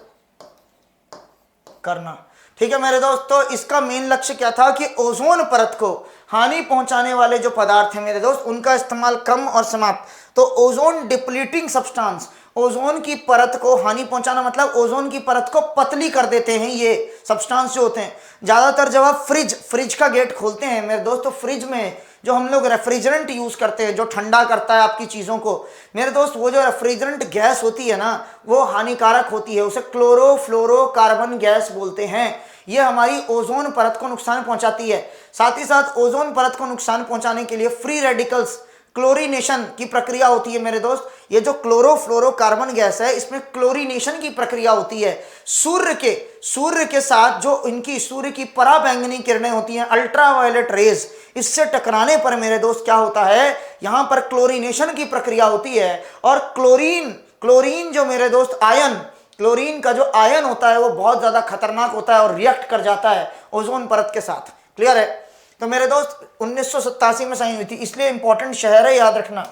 करना। ठीक है मेरे दोस्त। तो इसका मेन लक्ष्य क्या था कि ओजोन परत को हानि पहुंचाने वाले जो पदार्थ हैं मेरे दोस्त उनका इस्तेमाल कम और समाप्त। तो ओजोन डिप्लीटिंग सब्सटेंस, ओजोन की परत को हानि पहुंचाना मतलब ओजोन की परत को पतली कर देते हैं ये सब्सटेंस जो होते हैं। ज्यादातर जब आप फ्रिज का गेट खोलते हैं मेरे दोस्त, तो फ्रिज में जो हम लोग रेफ्रिजरेंट यूज करते हैं जो ठंडा करता है आपकी चीजों को मेरे दोस्त, वो जो रेफ्रिजरेंट गैस होती है ना वो हानिकारक होती है, उसे क्लोरोफ्लोरोकार्बन गैस बोलते हैं। ये हमारी ओजोन परत को नुकसान पहुंचाती है। साथ ही साथ ओजोन परत को नुकसान पहुंचाने के लिए फ्री रेडिकल्स, क्लोरीनेशन की प्रक्रिया होती है मेरे दोस्त। ये जो क्लोरोफ्लोरोकार्बन गैस है इसमें क्लोरीनेशन की प्रक्रिया होती है। सूर्य के साथ जो इनकी सूर्य की पराबैंगनी किरणें होती हैं, अल्ट्रावायलेट रेज, इससे टकराने पर मेरे दोस्त क्या होता है, यहां पर क्लोरीनेशन की प्रक्रिया होती है। और क्लोरीन जो मेरे दोस्त आयन, क्लोरीन का जो आयन होता है वो बहुत ज्यादा खतरनाक होता है और रिएक्ट कर जाता है ओजोन परत के साथ। क्लियर है। तो मेरे दोस्त 1987 में साइन हुई थी, इसलिए इंपॉर्टेंट शहर है, याद रखना।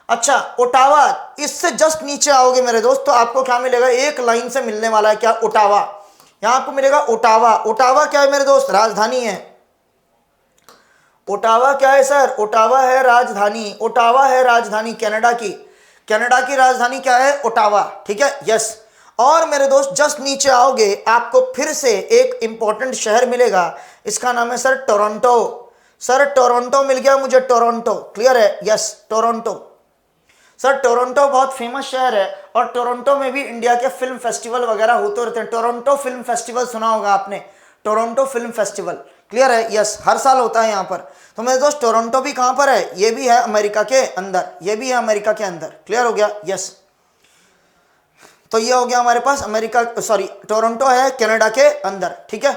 अच्छा, ओटावा, इससे जस्ट नीचे आओगे मेरे दोस्त तो आपको क्या मिलेगा, एक लाइन से मिलने वाला है क्या, ओटावा। यहां आपको मिलेगा ओटावा। ओटावा क्या है मेरे दोस्त, राजधानी है। ओटावा क्या है सर, ओटावा है राजधानी, ओटावा है राजधानी कनाडा की। कनाडा की राजधानी क्या है, ओटावा। ठीक है, यस। और मेरे दोस्त जस्ट नीचे आओगे आपको फिर से एक इंपॉर्टेंट शहर मिलेगा, इसका नाम है सर टोरंटो। सर टोरंटो मिल गया मुझे, टोरंटो। क्लियर है, यस, टोरंटो। सर टोरंटो बहुत फेमस शहर है और टोरंटो में भी इंडिया के फिल्म फेस्टिवल वगैरह होते रहते हैं। टोरंटो फिल्म फेस्टिवल सुना होगा आपने, टोरंटो फिल्म फेस्टिवल। क्लियर है, यस, हर साल होता है यहाँ पर। तो मेरे दोस्त टोरंटो भी कहाँ पर है, ये भी है अमेरिका के अंदर, ये भी है अमेरिका के अंदर। क्लियर हो गया, यस। तो ये हो गया हमारे पास अमेरिका, सॉरी टोरंटो है कनाडा के अंदर। ठीक है,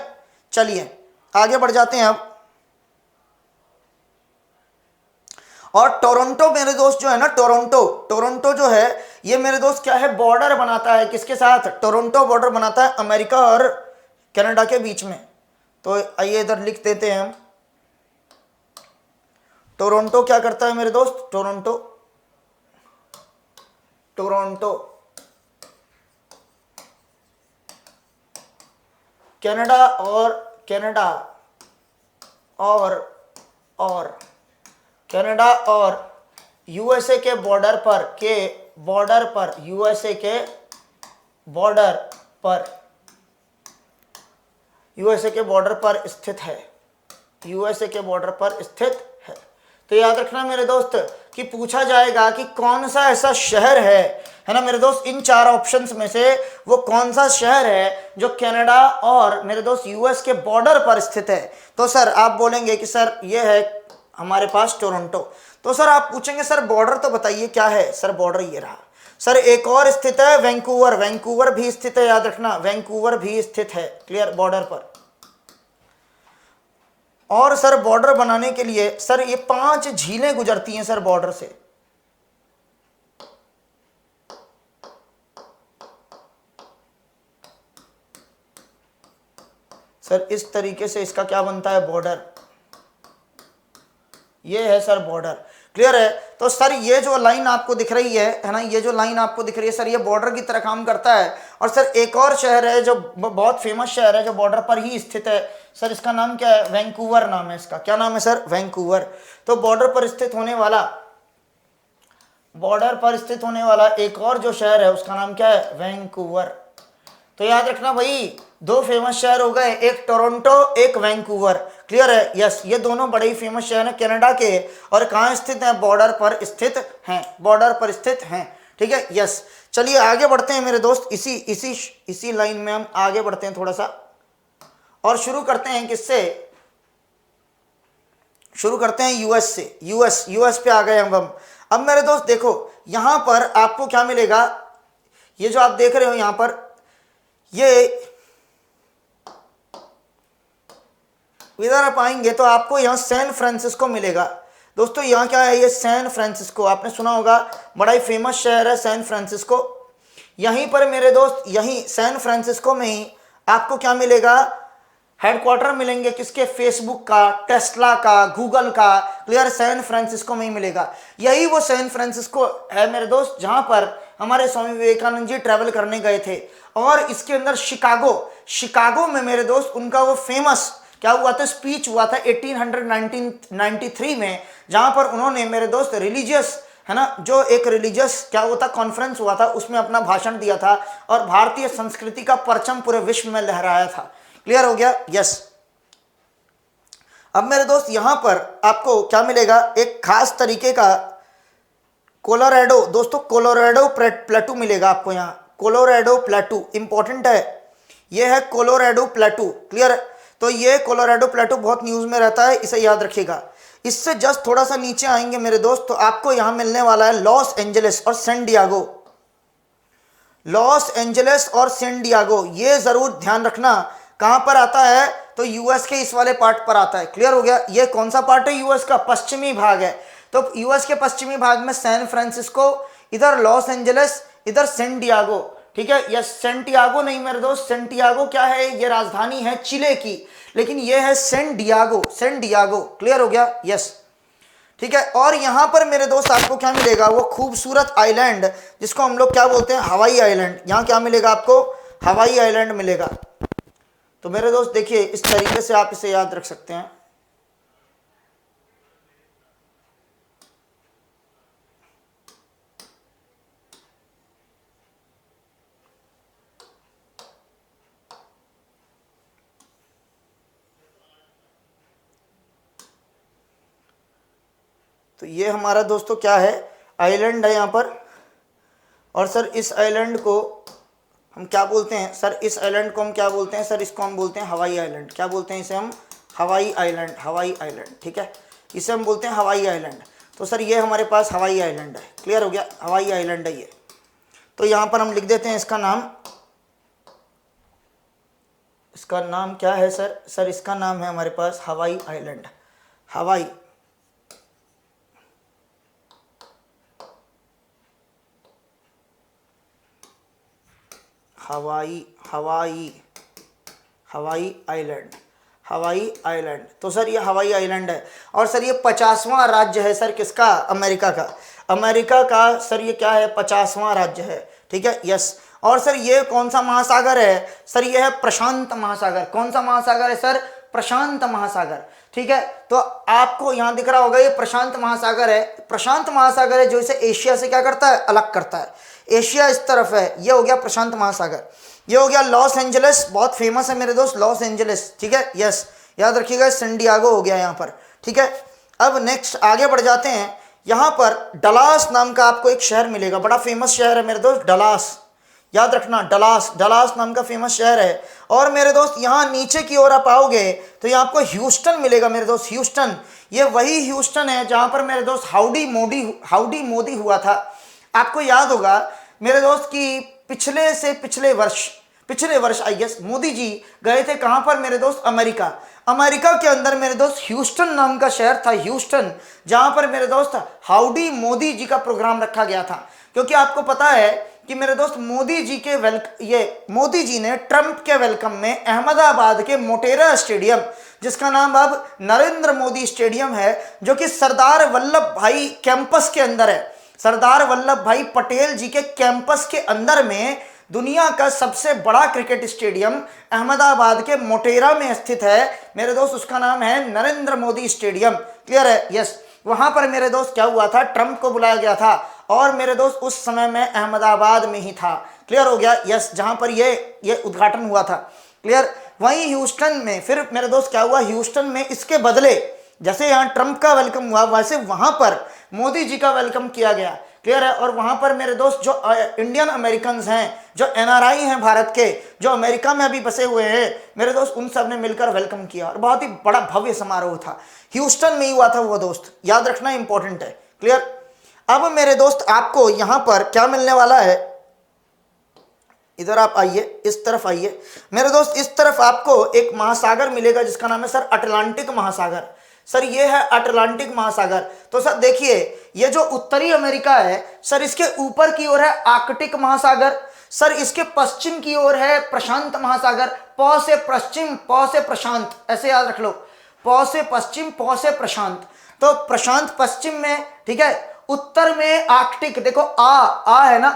चलिए आगे बढ़ जाते हैं अब। और टोरंटो मेरे दोस्त जो है ना, टोरंटो जो है ये मेरे दोस्त क्या है, बॉर्डर बनाता है किसके साथ, टोरंटो बॉर्डर बनाता है अमेरिका और कनाडा के बीच में। तो आइए इधर लिख देते हैं हम, टोरंटो क्या करता है मेरे दोस्त, टोरंटो कनाडा और यूएसए के बॉर्डर पर यूएसए के बॉर्डर पर स्थित है, यूएसए के बॉर्डर पर स्थित है। तो याद रखना मेरे दोस्त कि पूछा जाएगा कि कौन सा ऐसा शहर है ना मेरे दोस्त, इन चार ऑप्शंस में से वो कौन सा शहर है जो कनाडा और मेरे दोस्त यूएस के बॉर्डर पर स्थित है। तो सर आप बोलेंगे कि सर ये है हमारे पास टोरंटो। तो सर आप पूछेंगे सर बॉर्डर तो बताइए क्या है, सर बॉर्डर ये रहा। सर एक और स्थित है वैंकूवर, वैंकूवर भी स्थित है, याद रखना वैंकूवर भी स्थित है। क्लियर, बॉर्डर पर। और सर बॉर्डर बनाने के लिए सर ये 5 झीलें गुजरती हैं सर बॉर्डर से। सर इस तरीके से इसका क्या बनता है, बॉर्डर। ये है सर बॉर्डर। क्लियर है। तो सर ये जो लाइन आपको दिख रही है ना, ये जो लाइन आपको दिख रही है सर, ये बॉर्डर की तरह काम करता है। और सर एक और शहर है जो बहुत फेमस शहर है, जो बॉर्डर पर ही स्थित है सर, इसका नाम क्या है, वैंकूवर नाम है इसका। क्या नाम है सर, वैंकूवर। तो बॉर्डर पर स्थित होने वाला एक और जो शहर है उसका नाम क्या है, वैंकूवर। तो याद रखना भाई, 2 फेमस शहर हो गए, एक टोरंटो एक वैंकूवर। क्लियर है। यस, ये दोनों बड़े ही फेमस शहर हैं कनाडा के, और कहाँ स्थित हैं, बॉर्डर पर स्थित हैं। ठीक है। यस, चलिए आगे बढ़ते हैं मेरे दोस्त, इसी लाइन में हम आगे बढ़ते हैं थोड़ा सा, और शुरू करते हैं किससे, शुरू करते हैं यूएस से। यूएस पे आ गए हम। अब मेरे दोस्त देखो, यहां पर आपको क्या मिलेगा, ये जो आप देख रहे हो यहां पर, ये इधर आप आएंगे तो आपको यहाँ सैन फ्रांसिस्को मिलेगा। दोस्तों यहाँ क्या है, ये सैन फ्रांसिस्को, आपने सुना होगा, बड़ा ही फेमस शहर है सैन फ्रांसिस्को। यहीं पर मेरे दोस्त, यहीं सैन फ्रांसिस्को में ही आपको क्या मिलेगा, हेडक्वार्टर मिलेंगे किसके, फेसबुक का, टेस्ला का, गूगल का। क्लियर, सैन फ्रांसिस्को में ही मिलेगा। यही वो सैन फ्रांसिस्को है मेरे दोस्त जहां पर हमारे स्वामी विवेकानंद जी ट्रैवल करने गए थे। और इसके अंदर शिकागो में मेरे दोस्त उनका वो फेमस क्या हुआ था, स्पीच हुआ था 1893 में, जहां पर उन्होंने मेरे दोस्त रिलीजियस है ना, जो एक रिलीजियस क्या होता कॉन्फ्रेंस हुआ था, उसमें अपना भाषण दिया था और भारतीय संस्कृति का परचम पूरे विश्व में लहराया था। क्लियर हो गया। यस, अब मेरे दोस्त यहां पर आपको क्या मिलेगा, एक खास तरीके का कोलोराडो, दोस्तों कोलोराडो प्लेटू मिलेगा आपको यहाँ। कोलोराडो प्लेटू इंपॉर्टेंट है, ये है कोलोराडो प्लेटू। क्लियर। तो ये कोलोराडो प्लेटू बहुत न्यूज में रहता है, इसे याद रखिएगा। इससे जस्ट थोड़ा सा नीचे आएंगे मेरे दोस्त, तो आपको यहां मिलने वाला है लॉस एंजलिस और सैन डियागो। लॉस एंजलिस और सैन डियागो, ये जरूर ध्यान रखना कहां पर आता है, तो यूएस के इस वाले पार्ट पर आता है। क्लियर हो गया। ये कौन सा पार्ट है, यूएस का पश्चिमी भाग है। तो यूएस के पश्चिमी भाग में सैन फ्रांसिस्को, इधर लॉस एंजलिस, इधर सैन डियागो। ठीक है। यह सेंटियागो नहीं मेरे दोस्त, सेंटियागो क्या है, ये राजधानी है चिले की, लेकिन ये है सैन डियागो। क्लियर हो गया। यस, ठीक है। और यहां पर मेरे दोस्त आपको क्या मिलेगा, वो खूबसूरत आइलैंड जिसको हम लोग क्या बोलते हैं, हवाई आइलैंड। यहां क्या मिलेगा आपको, हवाई आइलैंड मिलेगा। तो मेरे दोस्त देखिए, इस तरीके से आप इसे याद रख सकते हैं। तो ये हमारा दोस्तों क्या है, आइलैंड है यहाँ पर। और सर इस आइलैंड को हम क्या बोलते हैं, सर इस आइलैंड को हम क्या बोलते हैं, सर इसको हम बोलते हैं हवाई आइलैंड। क्या बोलते हैं इसे हम, हवाई आइलैंड। ठीक है, इसे हम बोलते हैं हवाई आइलैंड। तो सर ये हमारे पास हवाई आइलैंड है। क्लियर हो गया, हवाई आइलैंड है ये। तो यहाँ पर हम लिख देते हैं इसका नाम क्या है सर इसका नाम है हमारे पास हवाई आइलैंड। Hawaii island. तो सर ये हवाई आइलैंड है। और सर ये 50वां राज्य है सर किसका, अमेरिका का सर ये क्या है, 50वां राज्य है। ठीक है। यस। और सर ये कौन सा महासागर है, सर ये है प्रशांत महासागर। कौन सा महासागर है सर, प्रशांत महासागर। ठीक है। तो आपको यहां दिख रहा होगा ये प्रशांत महासागर है, जो इसे एशिया से क्या करता है, अलग करता है। एशिया इस तरफ है, ये हो गया प्रशांत महासागर। ये हो गया लॉस एंजलिस, बहुत फेमस है मेरे दोस्त लॉस एंजलिस। ठीक है। यस, याद रखिएगा, सैन डियागो हो गया यहाँ पर। ठीक है। अब नेक्स्ट आगे बढ़ जाते हैं। यहाँ पर डलास नाम का आपको एक शहर मिलेगा, बड़ा फेमस शहर है मेरे दोस्त, डलास। याद रखना, डलास नाम का फेमस शहर है। और मेरे दोस्त यहाँ नीचे की ओर आप आओगे तो यहाँ आपको ह्यूस्टन मिलेगा मेरे दोस्त, ह्यूस्टन। ये वही ह्यूस्टन है जहाँ पर मेरे दोस्त हाउडी मोदी हुआ था। आपको याद होगा मेरे दोस्त कि पिछले वर्ष आई गेस मोदी जी गए थे कहां पर मेरे दोस्त, अमेरिका के अंदर मेरे दोस्त ह्यूस्टन नाम का शहर था, ह्यूस्टन, जहां पर मेरे दोस्त हाउडी मोदी जी का प्रोग्राम रखा गया था। क्योंकि आपको पता है कि मेरे दोस्त मोदी जी ने ट्रंप के वेलकम में अहमदाबाद के मोटेरा स्टेडियम, जिसका नाम अब नरेंद्र मोदी स्टेडियम है, जो कि सरदार वल्लभ भाई कैंपस के अंदर है, सरदार वल्लभ भाई पटेल जी के कैंपस के अंदर में दुनिया का सबसे बड़ा क्रिकेट स्टेडियम अहमदाबाद के मोटेरा में स्थित है मेरे दोस्त, उसका नाम है नरेंद्र मोदी स्टेडियम। क्लियर है? यस। वहां पर मेरे दोस्त क्या हुआ था, ट्रंप को बुलाया गया था और मेरे दोस्त उस समय में अहमदाबाद में ही था। क्लियर हो गया? यस, जहां पर ये उद्घाटन हुआ था। क्लियर? वहीं ह्यूस्टन में फिर मेरे दोस्त क्या हुआ, ह्यूस्टन में इसके बदले जैसे यहाँ ट्रंप का वेलकम हुआ, वैसे वहां पर मोदी जी का वेलकम किया गया। क्लियर है? और वहां पर मेरे दोस्त जो इंडियन अमेरिकन हैं, जो एनआरआई हैं भारत के, जो अमेरिका में अभी बसे हुए हैं मेरे दोस्त, उन सब ने मिलकर वेलकम किया और बहुत ही बड़ा भव्य समारोह था। ह्यूस्टन में ही हुआ था वो दोस्त, याद रखना इंपॉर्टेंट है। क्लियर? अब मेरे दोस्त आपको यहां पर क्या मिलने वाला है, इधर आप आइए, इस तरफ आइए मेरे दोस्त, इस तरफ आपको एक महासागर मिलेगा जिसका नाम है सर अटलांटिक महासागर। सर ये है अटलांटिक महासागर। तो सर देखिए, ये जो उत्तरी अमेरिका है सर, इसके ऊपर की ओर है आर्कटिक महासागर, सर इसके पश्चिम की ओर है प्रशांत महासागर। प से पश्चिम, प से प्रशांत, ऐसे याद रख लो, प से पश्चिम, प से प्रशांत। तो प्रशांत पश्चिम में, ठीक है, उत्तर में आर्कटिक। देखो आ है ना,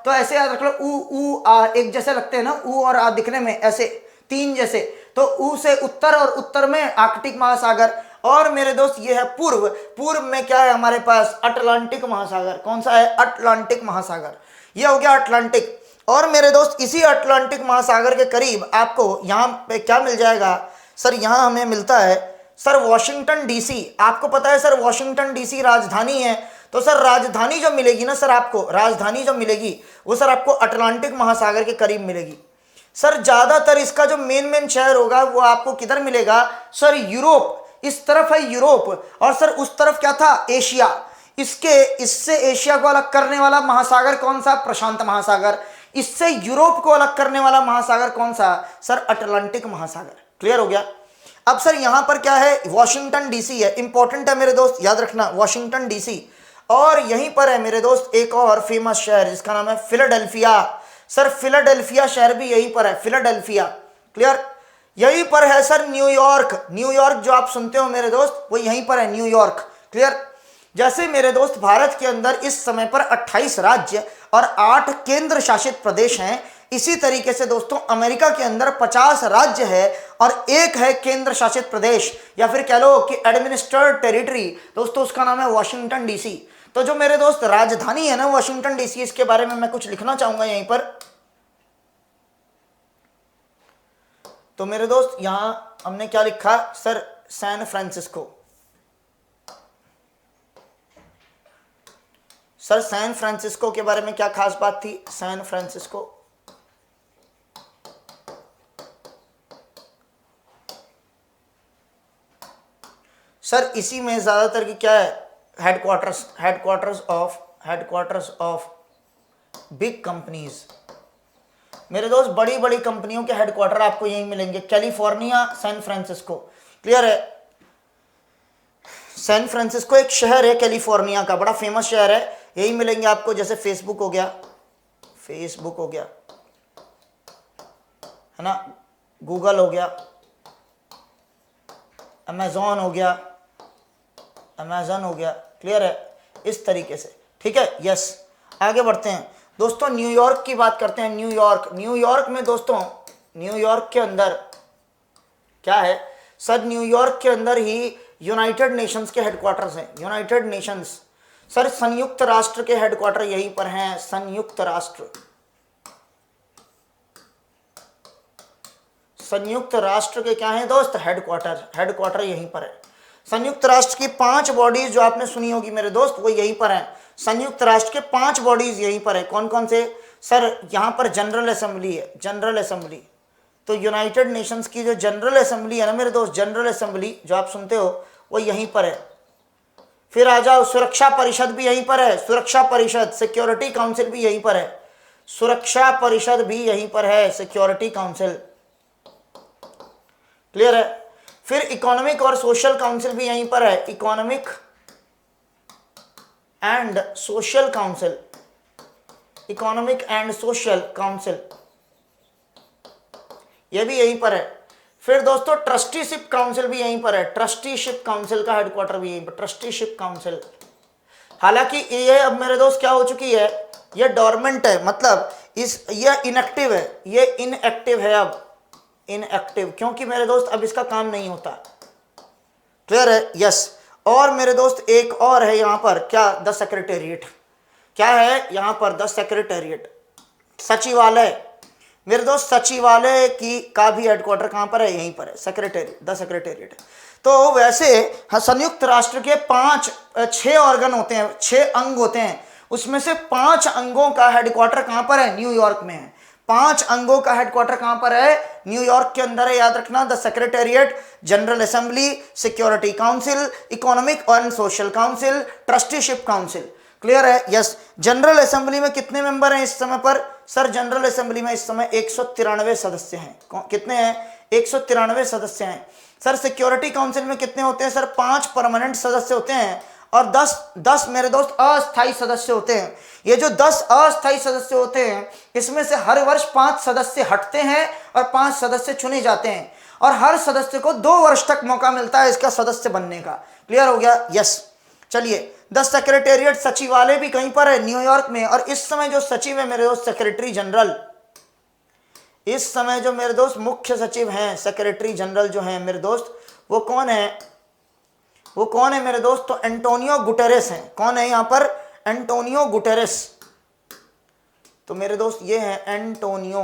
तो ऐसे याद रख लो, ऊ आ एक जैसे लगते हैं ना, ऊ और आ दिखने में ऐसे तीन जैसे, तो ऊ से उत्तर और उत्तर में आर्कटिक महासागर। और मेरे दोस्त ये है पूर्व, पूर्व में क्या है हमारे पास, अटलांटिक महासागर। कौन सा है? अटलांटिक महासागर। ये हो गया अटलांटिक। और मेरे दोस्त इसी अटलांटिक महासागर के करीब आपको यहाँ पे क्या मिल जाएगा सर, यहाँ हमें मिलता है सर वॉशिंगटन डीसी। आपको पता है सर वॉशिंगटन डीसी राजधानी है, तो सर राजधानी जो मिलेगी ना सर आपको, राजधानी जो मिलेगी वो सर आपको अटलांटिक महासागर के करीब मिलेगी। सर ज्यादातर इसका जो मेन शहर होगा वो आपको किधर मिलेगा सर, यूरोप। इस तरफ है यूरोप और सर उस तरफ क्या था, एशिया। इससे एशिया को अलग करने वाला महासागर कौन सा, प्रशांत महासागर। इससे यूरोप को अलग करने वाला महासागर कौन सा सर, अटलांटिक महासागर। क्लियर हो गया? अब सर यहां पर क्या है, वॉशिंगटन डीसी है, इंपॉर्टेंट है मेरे दोस्त, याद रखना वॉशिंगटन डीसी। और यहीं पर है मेरे दोस्त एक और फेमस शहर जिसका नाम है फिलाडेल्फिया। सर फिलाडेल्फिया शहर भी यहीं पर है, फिलाडेल्फिया। क्लियर? यहीं पर है सर न्यूयॉर्क। न्यूयॉर्क जो आप सुनते हो मेरे दोस्त, वो यहीं पर है, न्यूयॉर्क। क्लियर? जैसे मेरे दोस्त भारत के अंदर इस समय पर 28 राज्य और 8 केंद्र शासित प्रदेश हैं, इसी तरीके से दोस्तों अमेरिका के अंदर 50 राज्य है और 1 है केंद्र शासित प्रदेश, या फिर कह लो कि एडमिनिस्ट्रेटिव टेरिटरी दोस्तों, उसका नाम है वॉशिंगटन डीसी। तो जो मेरे दोस्त राजधानी है ना वॉशिंगटन डीसी, इसके बारे में मैं कुछ लिखना चाहूंगा यहीं पर। तो मेरे दोस्त यहां हमने क्या लिखा sir, San Francisco. Sir San Francisco के बारे में क्या खास बात थी, सैन फ्रांसिस्को। सर इसी में ज्यादातर की क्या है, हेडक्वार्टर्स ऑफ बिग कंपनीज। मेरे दोस्त बड़ी बड़ी कंपनियों के हेडक्वार्टर आपको यहीं मिलेंगे, कैलिफोर्निया, सैन फ्रांसिस्को। क्लियर है? सैन फ्रांसिस्को एक शहर है कैलिफोर्निया का, बड़ा फेमस शहर है, यही मिलेंगे आपको। जैसे फेसबुक हो गया है ना, गूगल हो गया, अमेजॉन हो गया, क्लियर है? इस तरीके से, ठीक है? यस, आगे बढ़ते हैं दोस्तों, न्यूयॉर्क की बात करते हैं। न्यूयॉर्क में दोस्तों, न्यूयॉर्क के अंदर क्या है सर, न्यूयॉर्क के अंदर ही यूनाइटेड नेशंस के हेडक्वार्टर्स हैं। यूनाइटेड नेशंस सर, संयुक्त राष्ट्र के हेडक्वार्टर यहीं पर हैं, संयुक्त राष्ट्र के क्या है दोस्त, हेडक्वार्टर यहीं पर है। संयुक्त राष्ट्र की 5 बॉडीज जो आपने सुनी होगी मेरे दोस्त, वो यहीं पर हैं। संयुक्त राष्ट्र के 5 बॉडीज यहीं पर है। कौन कौन से सर, यहाँ पर जनरल असेंबली है, जनरल असेंबली। तो यूनाइटेड नेशंस की जो जनरल असेंबली है ना मेरे दोस्त, जनरल असेंबली जो आप सुनते हो वो यहीं पर है। फिर आ जाओ, सुरक्षा परिषद भी यहीं पर है, सुरक्षा परिषद, सिक्योरिटी काउंसिल भी यहीं पर है, सुरक्षा परिषद भी यहीं पर है, सिक्योरिटी काउंसिल। क्लियर है? फिर इकोनॉमिक और सोशल काउंसिल भी यहीं पर है, economic and social council, economic and social council ये भी यहीं पर है। फिर दोस्तों ट्रस्टीशिप काउंसिल भी यहीं पर है, ट्रस्टीशिप काउंसिल का हेडक्वार्टर भी यहीं पर, ट्रस्टीशिप काउंसिल। हालांकि ये अब मेरे दोस्त क्या हो चुकी है, ये डोरमेंट है, मतलब ये इनएक्टिव है, ये इनएक्टिव है अब, इनएक्टिव, क्योंकि मेरे दोस्त अब इसका काम नहीं होता। क्लियर है? यस। और मेरे दोस्त एक और है यहाँ पर, क्या, द सेक्रेटेरिएट। क्या है यहाँ पर? द सेक्रेटेरिएट, सचिवालय। मेरे दोस्त सचिवालय की का भी हेडक्वार्टर कहाँ पर है? यहीं पर है, सेक्रेटेरिएट, द सेक्रेटेरिएट। तो वैसे हाँ, संयुक्त राष्ट्र के 6 ऑर्गन होते हैं, 6 अंग होते हैं, उसमें से 5 अंगों का हेडक्वार्टर कहाँ पर है? न्यूयॉर्क में है। 5 अंगों का हेडक्वार्टर कहाँ पर है? न्यूयॉर्क के अंदर है, याद रखना। The secretariat, general assembly, security council, economic and social council, trusteeship council. Clear है? यस। जनरल असेंबली में कितने मेंबर हैं इस समय पर? सर जनरल असेंबली में इस समय 193 सदस्य हैं। कितने हैं? 193 सदस्य हैं। सर सिक्योरिटी काउंसिल में कितने होते हैं? सर 5 परमानेंट सदस्य होते हैं और 10 मेरे दोस्त अस्थायी सदस्य होते हैं। ये जो 10 अस्थायी सदस्य होते हैं, इसमें से हर वर्ष 5 सदस्य हटते हैं और 5 सदस्य चुने जाते हैं, और हर सदस्य को 2 वर्ष तक मौका मिलता है इसका सदस्य बनने का। क्लियर हो गया? यस। चलिए, द सेक्रेटेरिएट, सचिवालय भी कहीं पर है? न्यूयॉर्क में। और इस समय जो सचिव है मेरे दोस्त, सेक्रेटरी जनरल, इस समय जो मेरे दोस्त मुख्य सचिव हैं, सेक्रेटरी जनरल जो हैं मेरे दोस्त, वो कौन है? वो कौन है मेरे दोस्त? तो एंटोनियो गुटेरेस हैं। कौन है यहाँ पर? Antonio Guterres. तो मेरे दोस्त ये है एंटोनियो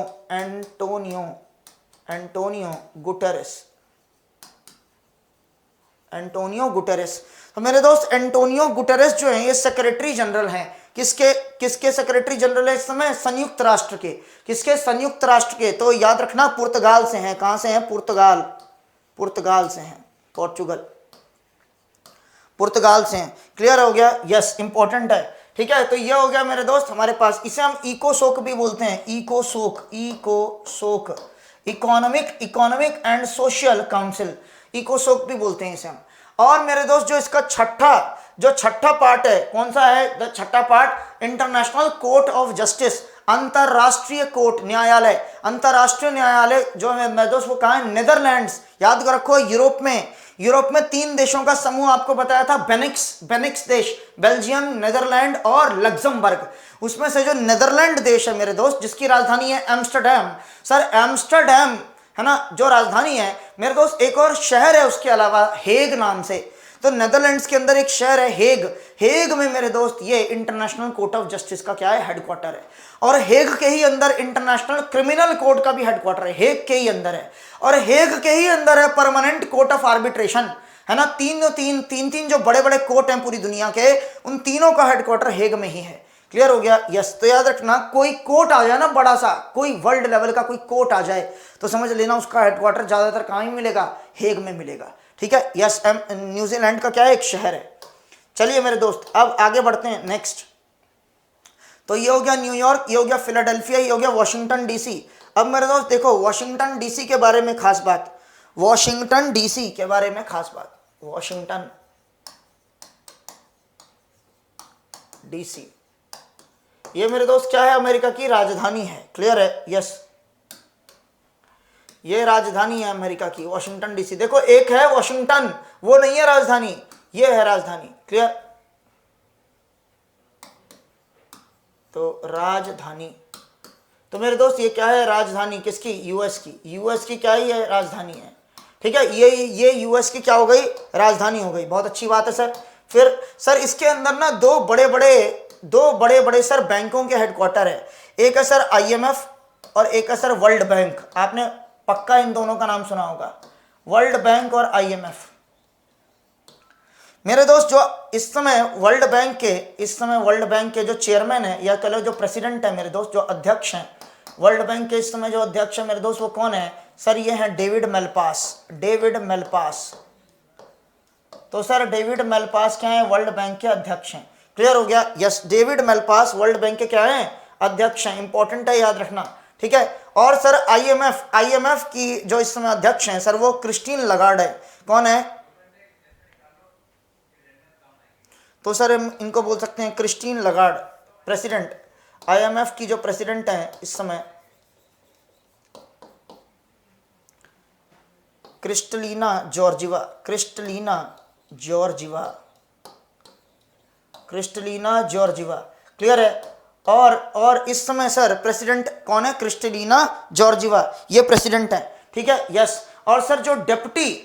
गुटेरेस, एंटोनियो गुटेरेस। तो मेरे दोस्त एंटोनियो गुटेरेस जो है ये सेक्रेटरी जनरल हैं। किसके सेक्रेटरी जनरल है इस समय? संयुक्त राष्ट्र के। किसके? संयुक्त राष्ट्र के। तो याद रखना पुर्तगाल से हैं। कहां से हैं? पुर्तगाल से हैं, पुर्तगाल से हैं। क्लियर हो गया? यस, इंपॉर्टेंट है। ठीक है, तो ये हो गया मेरे दोस्त हमारे पास। इसे हम इकोसोक भी बोलते हैं, इकोसोक, इकोनॉमिक एंड सोशल काउंसिल, इकोसोक भी बोलते हैं इसे हम। और मेरे दोस्त जो इसका छठा पार्ट है, कौन सा है? द छठा part, international court of justice, अंतरराष्ट्रीय कोर्ट, न्यायालय, अंतरराष्ट्रीय न्यायालय जो है मेरे दोस्त वो कहाँ है? नीदरलैंड्स। याद कर रखो, यूरोप में 3 देशों का समूह आपको बताया था, बेनिक्स देश, बेल्जियम, नीदरलैंड और लग्जमबर्ग। उसमें से जो नीदरलैंड देश है मेरे दोस्त, जिसकी राजधानी है एम्स्टरडैम। सर एम्स्टरडैम है ना जो राजधानी है मेरे दोस्त, एक और शहर है उसके अलावा, हेग नाम से। तो नेदरलैंड्स के अंदर एक शहर है हेग में मेरे दोस्त ये इंटरनेशनल कोर्ट ऑफ जस्टिस का क्या है? हेडक्वार्टर है। और हेग के ही अंदर इंटरनेशनल क्रिमिनल कोर्ट का भी हेडक्वार्टर है, हेग के ही अंदर है। और हेग के ही अंदर है परमानेंट कोर्ट ऑफ आर्बिट्रेशन, है ना। तीन जो बड़े बड़े कोर्ट हैं पूरी दुनिया के, उन तीनों का हेडक्वार्टर हेग में ही है। क्लियर हो गया? यस। तो याद रखना, कोई कोर्ट आ जाए ना बड़ा सा, कोई वर्ल्ड लेवल का कोई कोर्ट आ जाए, तो समझ लेना उसका हेडक्वार्टर ज्यादातर कहाँ ही मिलेगा? हेग में मिलेगा। ठीक है? यस। न्यूजीलैंड का क्या है? एक शहर है। चलिए मेरे दोस्त अब आगे बढ़ते हैं नेक्स्ट। तो ये हो गया न्यूयॉर्क, ये हो गया फिलाडेल्फिया, ये हो गया वॉशिंगटन डीसी। अब मेरे दोस्त देखो वॉशिंगटन डीसी के बारे में खास बात, वॉशिंगटन डीसी के बारे में खास बात, वॉशिंगटन डीसी ये मेरे दोस्त क्या है? अमेरिका की राजधानी है। क्लियर है? यस, ये राजधानी है अमेरिका की, वॉशिंगटन डीसी। देखो एक है वॉशिंगटन, वो नहीं है राजधानी, ये है राजधानी। क्लियर? तो राजधानी, तो मेरे दोस्त ये क्या है? राजधानी किसकी? यूएस की। यूएस की क्या ही है? राजधानी है। ठीक है, ये यूएस की क्या हो गई? राजधानी हो गई। बहुत अच्छी बात है सर। फिर सर इसके अंदर ना दो बड़े बड़े सर बैंकों के हेडक्वार्टर है। एक है सर आईएमएफ और एक है सर वर्ल्ड बैंक। आपने पक्का इन दोनों का नाम सुना होगा, वर्ल्ड बैंक और आईएमएफ। मेरे दोस्त जो इस समय वर्ल्ड बैंक के जो चेयरमैन है या कह लो जो प्रेसिडेंट है मेरे दोस्त, जो अध्यक्ष हैं वर्ल्ड बैंक के इस समय जो अध्यक्ष है मेरे दोस्त, वो कौन है सर? ये हैं डेविड मेलपास। तो सर डेविड मेलपास क्या है? वर्ल्ड बैंक के अध्यक्ष हैं। क्लियर हो गया? यस, डेविड मेलपास वर्ल्ड बैंक के क्या है? अध्यक्ष हैं। इंपॉर्टेंट है, याद रखना। ठीक है, और सर आईएमएफ की जो इस समय अध्यक्ष हैं सर वो क्रिस्टीन लगार्ड है। कौन है? तो सर हम इनको बोल सकते हैं क्रिस्टीन लगार्ड, प्रेसिडेंट। आईएमएफ की जो प्रेसिडेंट हैं इस समय Kristalina Georgieva, Kristalina Georgieva. Clear है? और इस समय सर प्रेसिडेंट कौन है? क्रिस्टलीना जॉर्जिवा, ये प्रेसिडेंट है। ठीक है, यस। और सर जो डेप्यूटी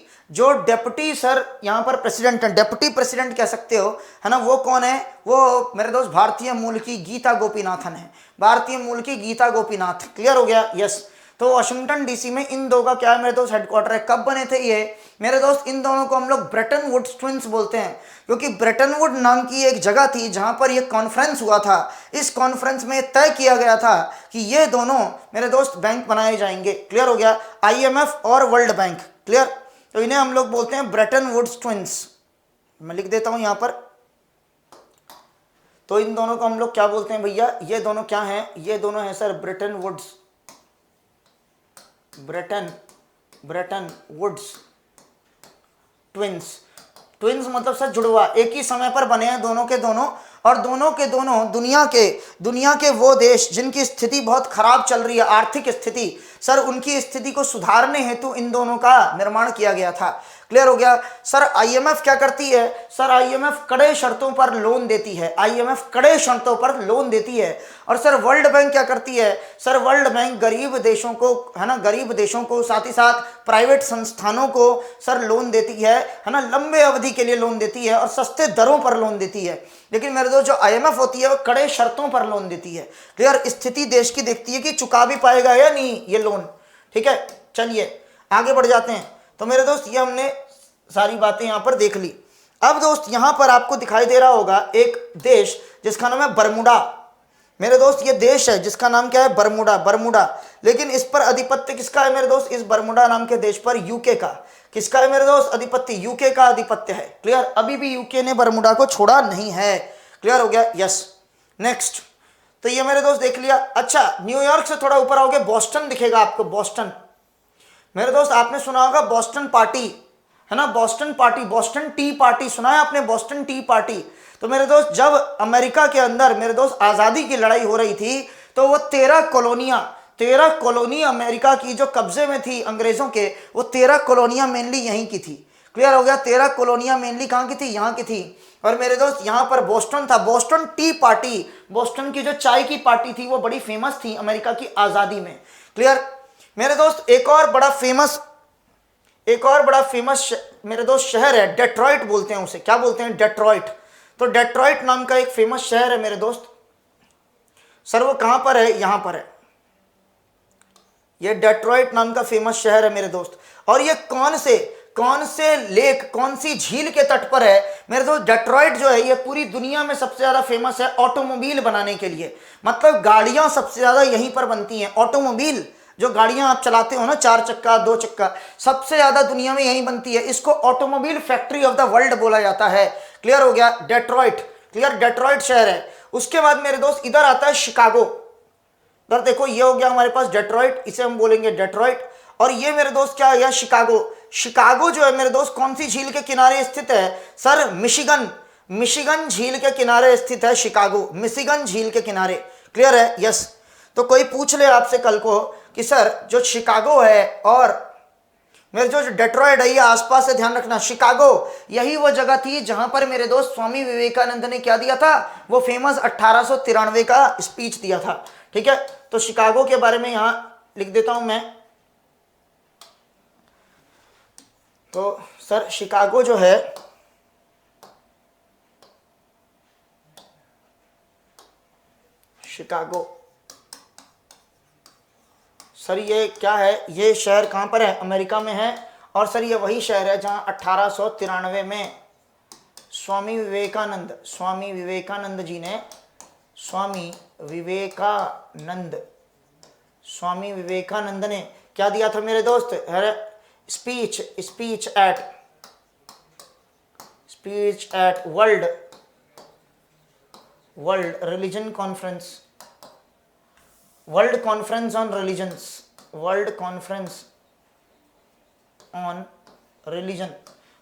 सर यहाँ पर प्रेसिडेंट है, डेप्यूटी प्रेसिडेंट कह सकते हो, है ना, वो कौन है? वो मेरे दोस्त भारतीय मूल की गीता गोपीनाथन है, भारतीय मूल की गीता गोपीनाथ। क्लियर हो गया? यस। तो वाशिंगटन डीसी में इन दो का क्या है मेरे दोस्त? हेडक्वार्टर है। कब बने थे ये मेरे दोस्त? इन दोनों को हम लोग ब्रेटन वुड्स ट्विंस बोलते हैं, क्योंकि ब्रेटन वुड नाम की एक जगह थी जहां पर ये कॉन्फ्रेंस हुआ था। इस कॉन्फ्रेंस में तय किया गया था कि ये दोनों मेरे दोस्त बैंक बनाए जाएंगे। क्लियर हो गया? आईएमएफ और वर्ल्ड बैंक। क्लियर? तो इन्हें हम लोग बोलते हैं ब्रेटन वुड्स ट्विंस। मैं लिख देता हूं यहां पर। तो इन दोनों को हम लोग क्या बोलते हैं भैया? ये दोनों क्या हैं? ये दोनों हैं सर ब्रेटन वुड्स ट्विंस मतलब सर जुड़वा, एक ही समय पर बने हैं दोनों के दोनों, और दोनों के दोनों दुनिया के वो देश जिनकी स्थिति बहुत खराब चल रही है, आर्थिक स्थिति, सर उनकी स्थिति को सुधारने हेतु इन दोनों का निर्माण किया गया था। क्लियर हो गया? सर आईएमएफ क्या करती है? सर आईएमएफ कड़े शर्तों पर लोन देती है, आईएमएफ कड़े शर्तों पर लोन देती है। और सर वर्ल्ड बैंक क्या करती है? सर वर्ल्ड बैंक गरीब देशों को, है ना, गरीब देशों को, साथ ही साथ प्राइवेट संस्थानों को सर लोन देती है ना, लंबे अवधि के लिए लोन देती है और सस्ते दरों पर लोन देती है। लेकिन मेरे दोस्त जो आईएमएफ होती है वो कड़े शर्तों पर लोन देती है। क्लियर? स्थिति देश की देखती है कि चुका भी पाएगा या नहीं ये लोन। ठीक है, चलिए आगे बढ़ जाते हैं। तो मेरे दोस्त ये हमने सारी बातें यहां पर देख ली। अब दोस्त यहां पर आपको दिखाई दे रहा होगा एक देश जिसका नाम है बरमूडा। मेरे दोस्त ये देश है जिसका नाम क्या है? बरमूडा। लेकिन इस पर आधिपत्य किसका है मेरे दोस्त? इस बरमूडा नाम के देश पर यूके का। किसका है मेरे दोस्त? आधिपत्य यूके का आधिपत्य है। क्लियर? अभी भी यूके ने बरमूडा को छोड़ा नहीं है। क्लियर हो गया? यस। नेक्स्ट, तो ये मेरे दोस्त देख लिया। अच्छा, न्यूयॉर्क से थोड़ा ऊपर आओगे, बॉस्टन दिखेगा आपको, बॉस्टन। मेरे दोस्त आपने सुना होगा बॉस्टन पार्टी, है ना, Boston party, Boston T party सुना है आपने? Boston T party. तो मेरे दोस्त जब अमेरिका के अंदर मेरे दोस्त आज़ादी की लड़ाई हो रही थी तो वो 13 कॉलोनी अमेरिका की जो कब्जे में थी अंग्रेजों के, वो 13 कॉलोनियां मेनली यहीं की थी। क्लियर हो गया? 13 कॉलोनियां मेनली कहाँ की थी? यहाँ की थी। और मेरे दोस्त यहाँ पर बोस्टन था, बोस्टन टी पार्टी, बोस्टन की जो चाय की पार्टी थी वो बड़ी फेमस थी अमेरिका की आज़ादी में। क्लियर? मेरे दोस्त एक और बड़ा फेमस मेरे दोस्त शहर है, डेट्रॉइट बोलते हैं उसे। क्या बोलते हैं? डेट्रॉइट। तो डेट्रॉइट नाम का एक फेमस शहर है मेरे दोस्त। सर वो कहां पर है? यहां पर है। ये डेट्रॉइट नाम का फेमस शहर है मेरे दोस्त। और ये कौन से लेक, कौन सी झील के तट पर है मेरे दोस्त? डेट्रॉइट जो है ये पूरी दुनिया में सबसे ज्यादा फेमस है ऑटोमोबाइल बनाने के लिए। मतलब गाड़ियां सबसे ज्यादा यहीं पर बनती हैं। ऑटोमोबाइल जो गाड़ियां आप चलाते हो ना, 4 चक्का 2 चक्का, सबसे ज्यादा दुनिया में यहीं बनती है। इसको automobile factory of the world बोला जाता है। क्लियर हो गया? डेट्रॉइट। क्लियर? डेट्रॉइट शहर है। उसके बाद मेरे दोस्त इधर आता है शिकागो। इधर देखो, ये हो गया हमारे पास डेट्रॉइट, इसे हम बोलेंगे डेट्रॉइट। और ये मेरे दोस्त क्या हो गया? शिकागो जो है मेरे दोस्त कौन सी झील के किनारे स्थित है? सर मिशिगन झील के किनारे स्थित है शिकागो, मिशिगन झील के किनारे। क्लियर है? यस। तो कोई पूछ ले आपसे कल को कि सर जो शिकागो है और मेरे जो डेट्रॉइट है ये आसपास से ध्यान रखना, शिकागो यही वो जगह थी जहां पर मेरे दोस्त स्वामी विवेकानंद ने क्या दिया था? वो फेमस 1893 का स्पीच दिया था। ठीक है, तो शिकागो के बारे में यहां लिख देता हूं मैं। तो सर शिकागो जो है, शिकागो सर ये क्या है? ये शहर कहाँ पर है? अमेरिका में है। और सर ये वही शहर है जहाँ 1893 में स्वामी विवेकानंद ने क्या दिया था मेरे दोस्त? Speech at world conference on religions. World conference on religion.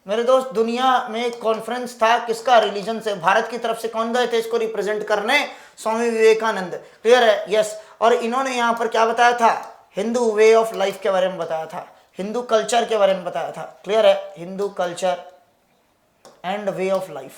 मेरे दोस्त दुनिया में एक कॉन्फ्रेंस था, किसका? रिलीजन से। भारत की तरफ से कौन गए थे इसको रिप्रेजेंट करने? स्वामी विवेकानंद। क्लियर है? यस। और इन्होंने यहाँ पर क्या बताया था? हिंदू वे ऑफ लाइफ के बारे में बताया था, हिंदू कल्चर के बारे में बताया था। क्लियर है? Hindu culture and way of life,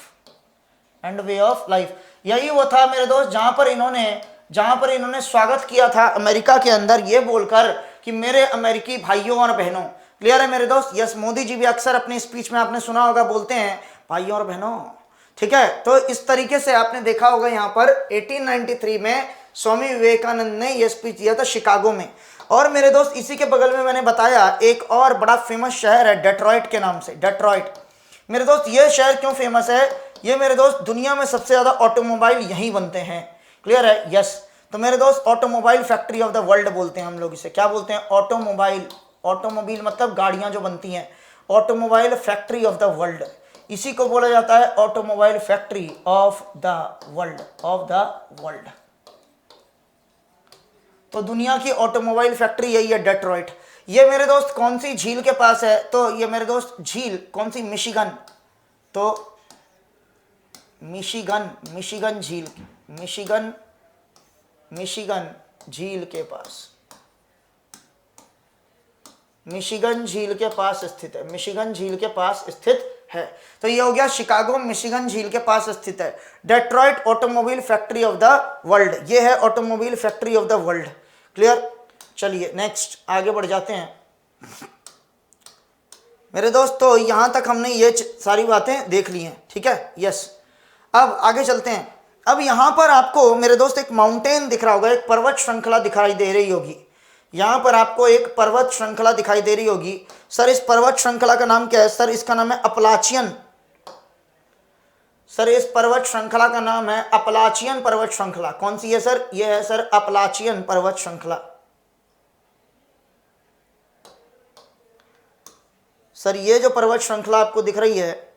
and way of life, यही वो था मेरे दोस्त जहां पर इन्होंने स्वागत किया था अमेरिका के अंदर, ये बोलकर कि मेरे अमेरिकी भाइयों और बहनों। क्लियर है मेरे दोस्त? यस। मोदी जी भी अक्सर अपनी स्पीच में आपने सुना होगा बोलते हैं भाइयों और बहनों। ठीक है, तो इस तरीके से आपने देखा होगा यहाँ पर 1893 में स्वामी विवेकानंद ने यह स्पीच दिया था शिकागो में। और मेरे दोस्त इसी के बगल में मैंने बताया एक और बड़ा फेमस शहर है डेट्रॉइट के नाम से। डेट्रॉइट मेरे दोस्त, ये शहर क्यों फेमस है? ये मेरे दोस्त दुनिया में सबसे ज्यादा ऑटोमोबाइल यहीं बनते हैं। क्लियर है? यस। तो मेरे दोस्त automobile factory of the world बोलते हैं हम लोग इसे। क्या बोलते हैं? ऑटोमोबाइल। ऑटोमोबाइल मतलब गाड़ियां जो बनती हैं, automobile factory of the world, इसी को बोला जाता है automobile factory of the world, of the world. तो दुनिया की ऑटोमोबाइल फैक्ट्री यही है डेट्रॉइट। ये मेरे दोस्त कौन सी झील के पास है? तो ये मेरे दोस्त झील कौन सी? मिशिगन। तो मिशिगन झील, मिशिगन झील के पास, मिशिगन झील के पास स्थित है, मिशिगन झील के पास स्थित है। तो ये हो गया शिकागो, मिशिगन झील के पास स्थित है। Detroit automobile factory of the world, ये है automobile factory of the world. Clear? चलिए नेक्स्ट आगे बढ़ जाते हैं मेरे दोस्त। तो यहां तक हमने ये सारी बातें देख ली हैं। ठीक है? यस। अब आगे चलते हैं। अब यहां पर आपको मेरे दोस्त एक माउंटेन दिख रहा होगा, एक पर्वत श्रृंखला दिखाई दे रही होगी। यहां पर आपको एक पर्वत श्रृंखला दिखाई दे रही होगी। सर इस पर्वत श्रृंखला का नाम क्या है? सर इसका नाम है अपलाचियन। सर इस पर्वत श्रृंखला का नाम है अपलाचियन पर्वत श्रृंखला। कौन सी है सर? ये है सर अपलाचियन पर्वत श्रृंखला। सर ये जो पर्वत श्रृंखला आपको दिख रही है,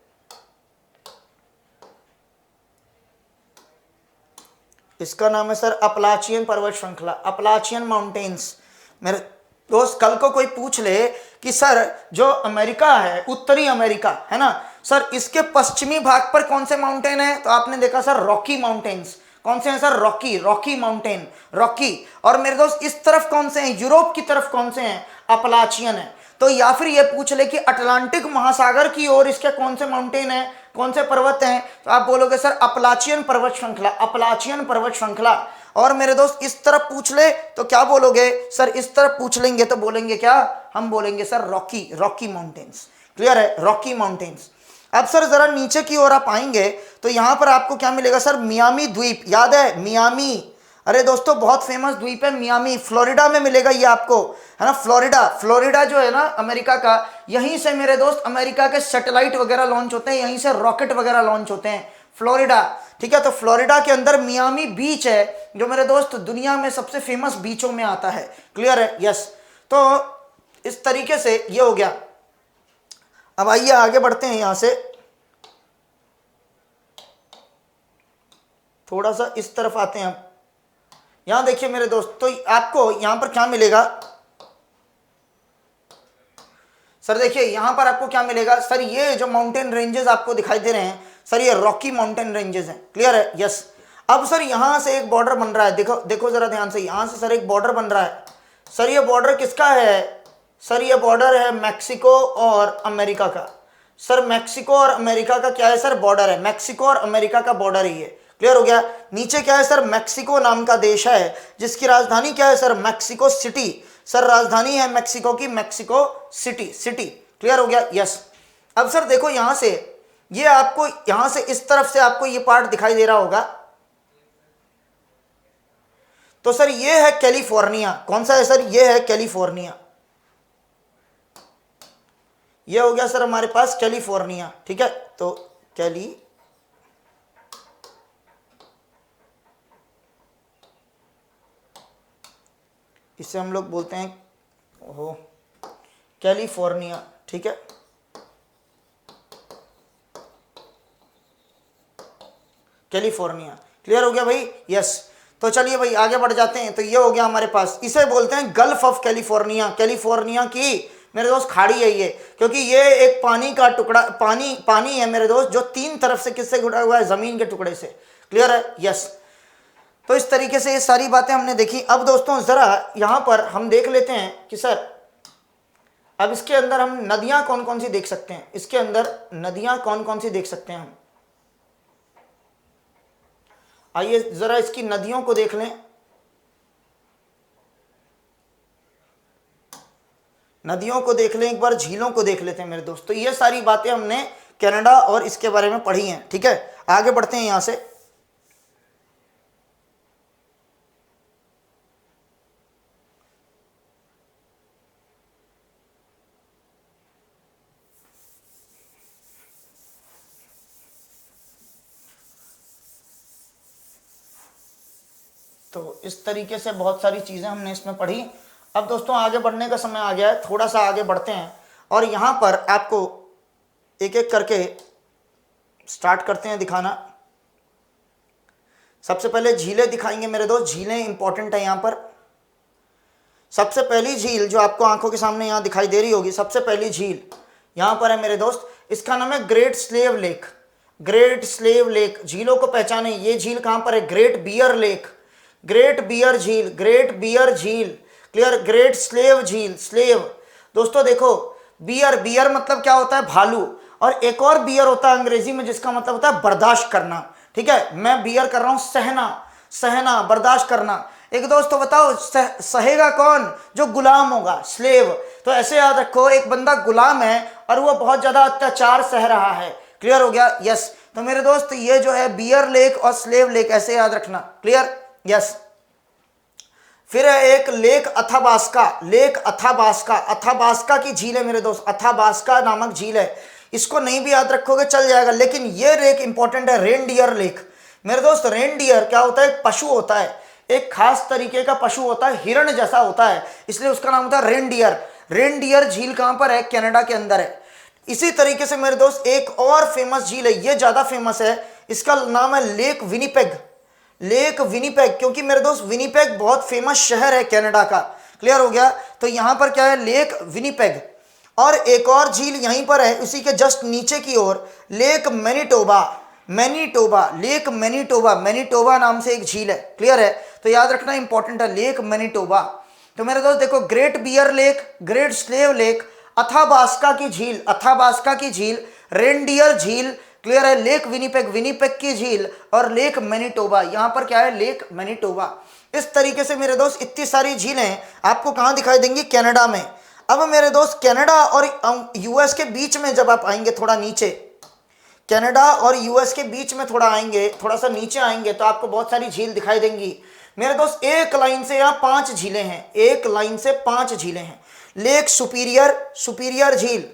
इसका नाम है सर अपलाचियन पर्वत श्रृंखला, अपलाचियन माउंटेन्स। मेरे दोस्त कल को कोई पूछ ले कि सर जो अमेरिका है, उत्तरी अमेरिका है ना सर, इसके पश्चिमी भाग पर कौन से माउंटेन है? तो आपने देखा सर रॉकी माउंटेन्स। कौन से हैं सर? Rocky mountain, Rocky. और मेरे दोस्त इस तरफ कौन से हैं? यूरोप की तरफ कौन से हैं? अपलाचियन है। तो या फिर ये पूछ ले कि अटलांटिक महासागर की ओर इसके कौन से माउंटेन है, कौन से पर्वत हैं? तो आप बोलोगे सर अपलाचियन पर्वत श्रृंखला, अपलाचियन पर्वत श्रृंखला। और मेरे दोस्त इस तरफ पूछ ले तो क्या बोलोगे? सर इस तरफ पूछ लेंगे तो बोलेंगे क्या? हम बोलेंगे सर रॉकी माउंटेन्स। क्लियर है? Rocky mountains. अब सर जरा नीचे की ओर आप आएंगे तो यहां पर आपको क्या मिलेगा सर? मियामी द्वीप। याद है मियामी? अरे दोस्तों बहुत फेमस द्वीप है मियामी, फ्लोरिडा में मिलेगा ये आपको, है ना। फ्लोरिडा जो है ना अमेरिका का, यहीं से मेरे दोस्त अमेरिका के सैटेलाइट वगैरह लॉन्च होते हैं, यहीं से रॉकेट वगैरह लॉन्च होते हैं, फ्लोरिडा। ठीक है? तो फ्लोरिडा के अंदर मियामी बीच है जो मेरे दोस्त दुनिया में सबसे फेमस बीचों में आता है। क्लियर है? यस। तो इस तरीके से ये हो गया। अब आइए आगे बढ़ते हैं, यहां से थोड़ा सा इस तरफ आते हैं। यहां देखिए मेरे दोस्त, तो आपको यहां पर क्या मिलेगा सर? देखिए यहां पर आपको क्या मिलेगा सर? ये जो माउंटेन रेंजेस आपको दिखाई दे रहे हैं सर, ये रॉकी माउंटेन रेंजेस हैं। क्लियर है? यस। अब सर यहां से एक बॉर्डर बन रहा है, देखो जरा ध्यान से, यहां से सर एक बॉर्डर बन रहा है। सर ये बॉर्डर किसका है? सर ये बॉर्डर है मैक्सिको और अमेरिका का। सर मैक्सिको और अमेरिका का क्या है सर? बॉर्डर है। मैक्सिको और अमेरिका का बॉर्डर ही है। क्लियर हो गया? नीचे क्या है सर? मैक्सिको नाम का देश है जिसकी राजधानी क्या है सर? Mexico city. सर राजधानी है मैक्सिको की मैक्सिको सिटी। क्लियर हो गया? यस। अब सर देखो यहां से, ये आपको यहां से इस तरफ से आपको ये पार्ट दिखाई दे रहा होगा। तो सर ये है कैलिफोर्निया। कौन सा है सर? ये है कैलिफोर्निया। ये हो गया सर हमारे पास कैलिफोर्निया। ठीक है? तो इसे हम लोग बोलते हैं कैलिफोर्निया। ठीक है? कैलिफोर्निया। क्लियर हो गया भाई? यस। तो चलिए भाई आगे बढ़ जाते हैं। तो ये हो गया हमारे पास, इसे बोलते हैं गल्फ ऑफ कैलिफोर्निया। कैलिफोर्निया की मेरे दोस्त खाड़ी है ये, क्योंकि ये एक पानी का टुकड़ा, पानी है मेरे दोस्त, जो तीन तरफ से किससे जुड़ा हुआ है, जमीन के टुकड़े से। क्लियर है? यस। तो इस तरीके से ये सारी बातें हमने देखी। अब दोस्तों जरा यहां पर हम देख लेते हैं कि सर अब इसके अंदर हम नदियां कौन कौन सी देख सकते हैं, इसके अंदर नदियां कौन कौन सी देख सकते हैं हम। आइए जरा इसकी नदियों को देख लें। नदियों को देख लें एक बार, झीलों को देख लेते हैं मेरे दोस्त। तो ये सारी बातें हमने कनाडा और इसके बारे में पढ़ी हैं। ठीक है, आगे बढ़ते हैं यहां से। तो इस तरीके से बहुत सारी चीज़ें हमने इसमें पढ़ी। अब दोस्तों आगे बढ़ने का समय आ गया है, थोड़ा सा आगे बढ़ते हैं और यहाँ पर आपको एक एक करके स्टार्ट करते हैं दिखाना। सबसे पहले झीलें दिखाएंगे मेरे दोस्त, झीलें इंपॉर्टेंट है यहाँ पर। सबसे पहली झील जो आपको आंखों के सामने यहाँ दिखाई दे रही होगी, सबसे पहली झील यहाँ पर है मेरे दोस्त, इसका नाम है Great Slave Lake. Great Slave Lake, झीलों को पहचाने। ये झील कहाँ पर है? Great Bear Lake, Great Bear झील, ग्रेट बियर झील। क्लियर? ग्रेट स्लेव झील, स्लेव दोस्तों देखो, बियर, बियर मतलब क्या होता है? भालू। और एक और बियर होता है अंग्रेजी में जिसका मतलब होता है बर्दाश्त करना। ठीक है, मैं बियर कर रहा हूं सहना, सहना, बर्दाश्त करना। एक दोस्त तो बताओ सहेगा कौन? जो गुलाम होगा, स्लेव। तो ऐसे याद रखो, एक बंदा गुलाम है और वो बहुत ज्यादा अत्याचार सह रहा है। क्लियर हो गया? यस। तो मेरे दोस्त ये जो है बियर लेक और स्लेव लेक, ऐसे याद रखना। क्लियर? यस। फिर है एक lake Athabasca, lake Athabasca, Athabasca की झील है मेरे दोस्त, अथाबास्का नामक झील है। इसको नहीं भी याद रखोगे चल जाएगा, लेकिन ये लेक इंपॉर्टेंट है, रेनडियर लेक। मेरे दोस्त रेनडियर क्या होता है? एक पशु होता है, एक खास तरीके का पशु होता है, हिरण जैसा होता है, इसलिए उसका नाम होता है रेनडियर। रेनडियर झील कहां पर है? कनाडा के अंदर है। इसी तरीके से मेरे दोस्त एक और फेमस झील है, ये ज्यादा फेमस है, इसका नाम है लेक विनिपेग। लेक विनिपेग, क्योंकि मेरे दोस्त विनिपेग बहुत फेमस शहर है कनाडा का। क्लियर हो गया? तो यहां पर क्या है? Lake Winnipeg. और एक और झील यहीं पर है, उसी के जस्ट नीचे की ओर, lake Manitoba, Manitoba, lake Manitoba, Manitoba नाम से एक झील है। क्लियर है? तो याद रखना इंपॉर्टेंट है, लेक मैनिटोबा। तो मेरे दोस्त देखो, Great Bear Lake, Great Slave Lake, Athabasca की झील, अथाबास्का की झील, रेनडियर झील, क्लियर है, लेक विनिपेग, विनिपेग की झील, और लेक मैनिटोबा। यहां पर क्या है? Lake Manitoba. इस तरीके से मेरे दोस्त इतनी सारी झीलें आपको कहां दिखाई देंगी? कनाडा में। अब मेरे दोस्त कनाडा और यूएस के बीच में जब आप आएंगे थोड़ा नीचे, कनाडा और यूएस के बीच में थोड़ा आएंगे, थोड़ा सा नीचे आएंगे, तो आपको बहुत सारी झील दिखाई देंगी मेरे दोस्त। एक लाइन से यहाँ 5 झीलें हैं, एक लाइन से 5 झीलें हैं। लेक सुपीरियर, सुपीरियर झील,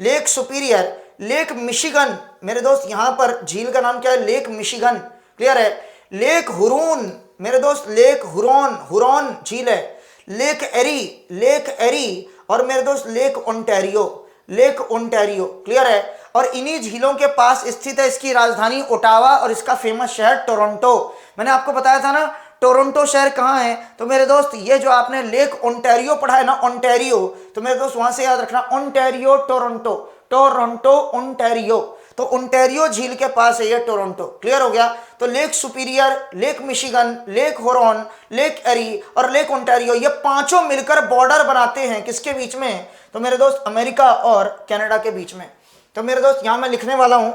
लेक सुपीरियर, लेक मिशिगन मेरे दोस्त, यहां पर झील का नाम क्या है? Lake Michigan. क्लियर है? लेक हुरून मेरे दोस्त, लेक हुरॉन, हुरॉन झील है। लेक एरी, लेक एरी, और मेरे दोस्त lake Ontario, lake Ontario. Clear है? और इन्हीं झीलों के पास स्थित है इसकी राजधानी ओटावा और इसका फेमस शहर टोरंटो। मैंने आपको बताया था ना टोरंटो शहर कहाँ है? तो मेरे दोस्त ये जो आपने लेक ओंटारियो पढ़ा है ना, ओंटारियो, तो मेरे दोस्त वहां से याद रखना, ओंटारियो टोरंटो, टोरंटो ओंटारियो। तो ओंटारियो झील के पास है ये टोरंटो। क्लियर हो गया? तो lake Superior, lake Michigan, lake Huron, lake Erie और लेक ओंटारियो, ये पांचों मिलकर बॉर्डर बनाते हैं किसके बीच में? तो मेरे दोस्त अमेरिका और कनाडा के बीच में। तो मेरे दोस्त यहां मैं लिखने वाला हूं,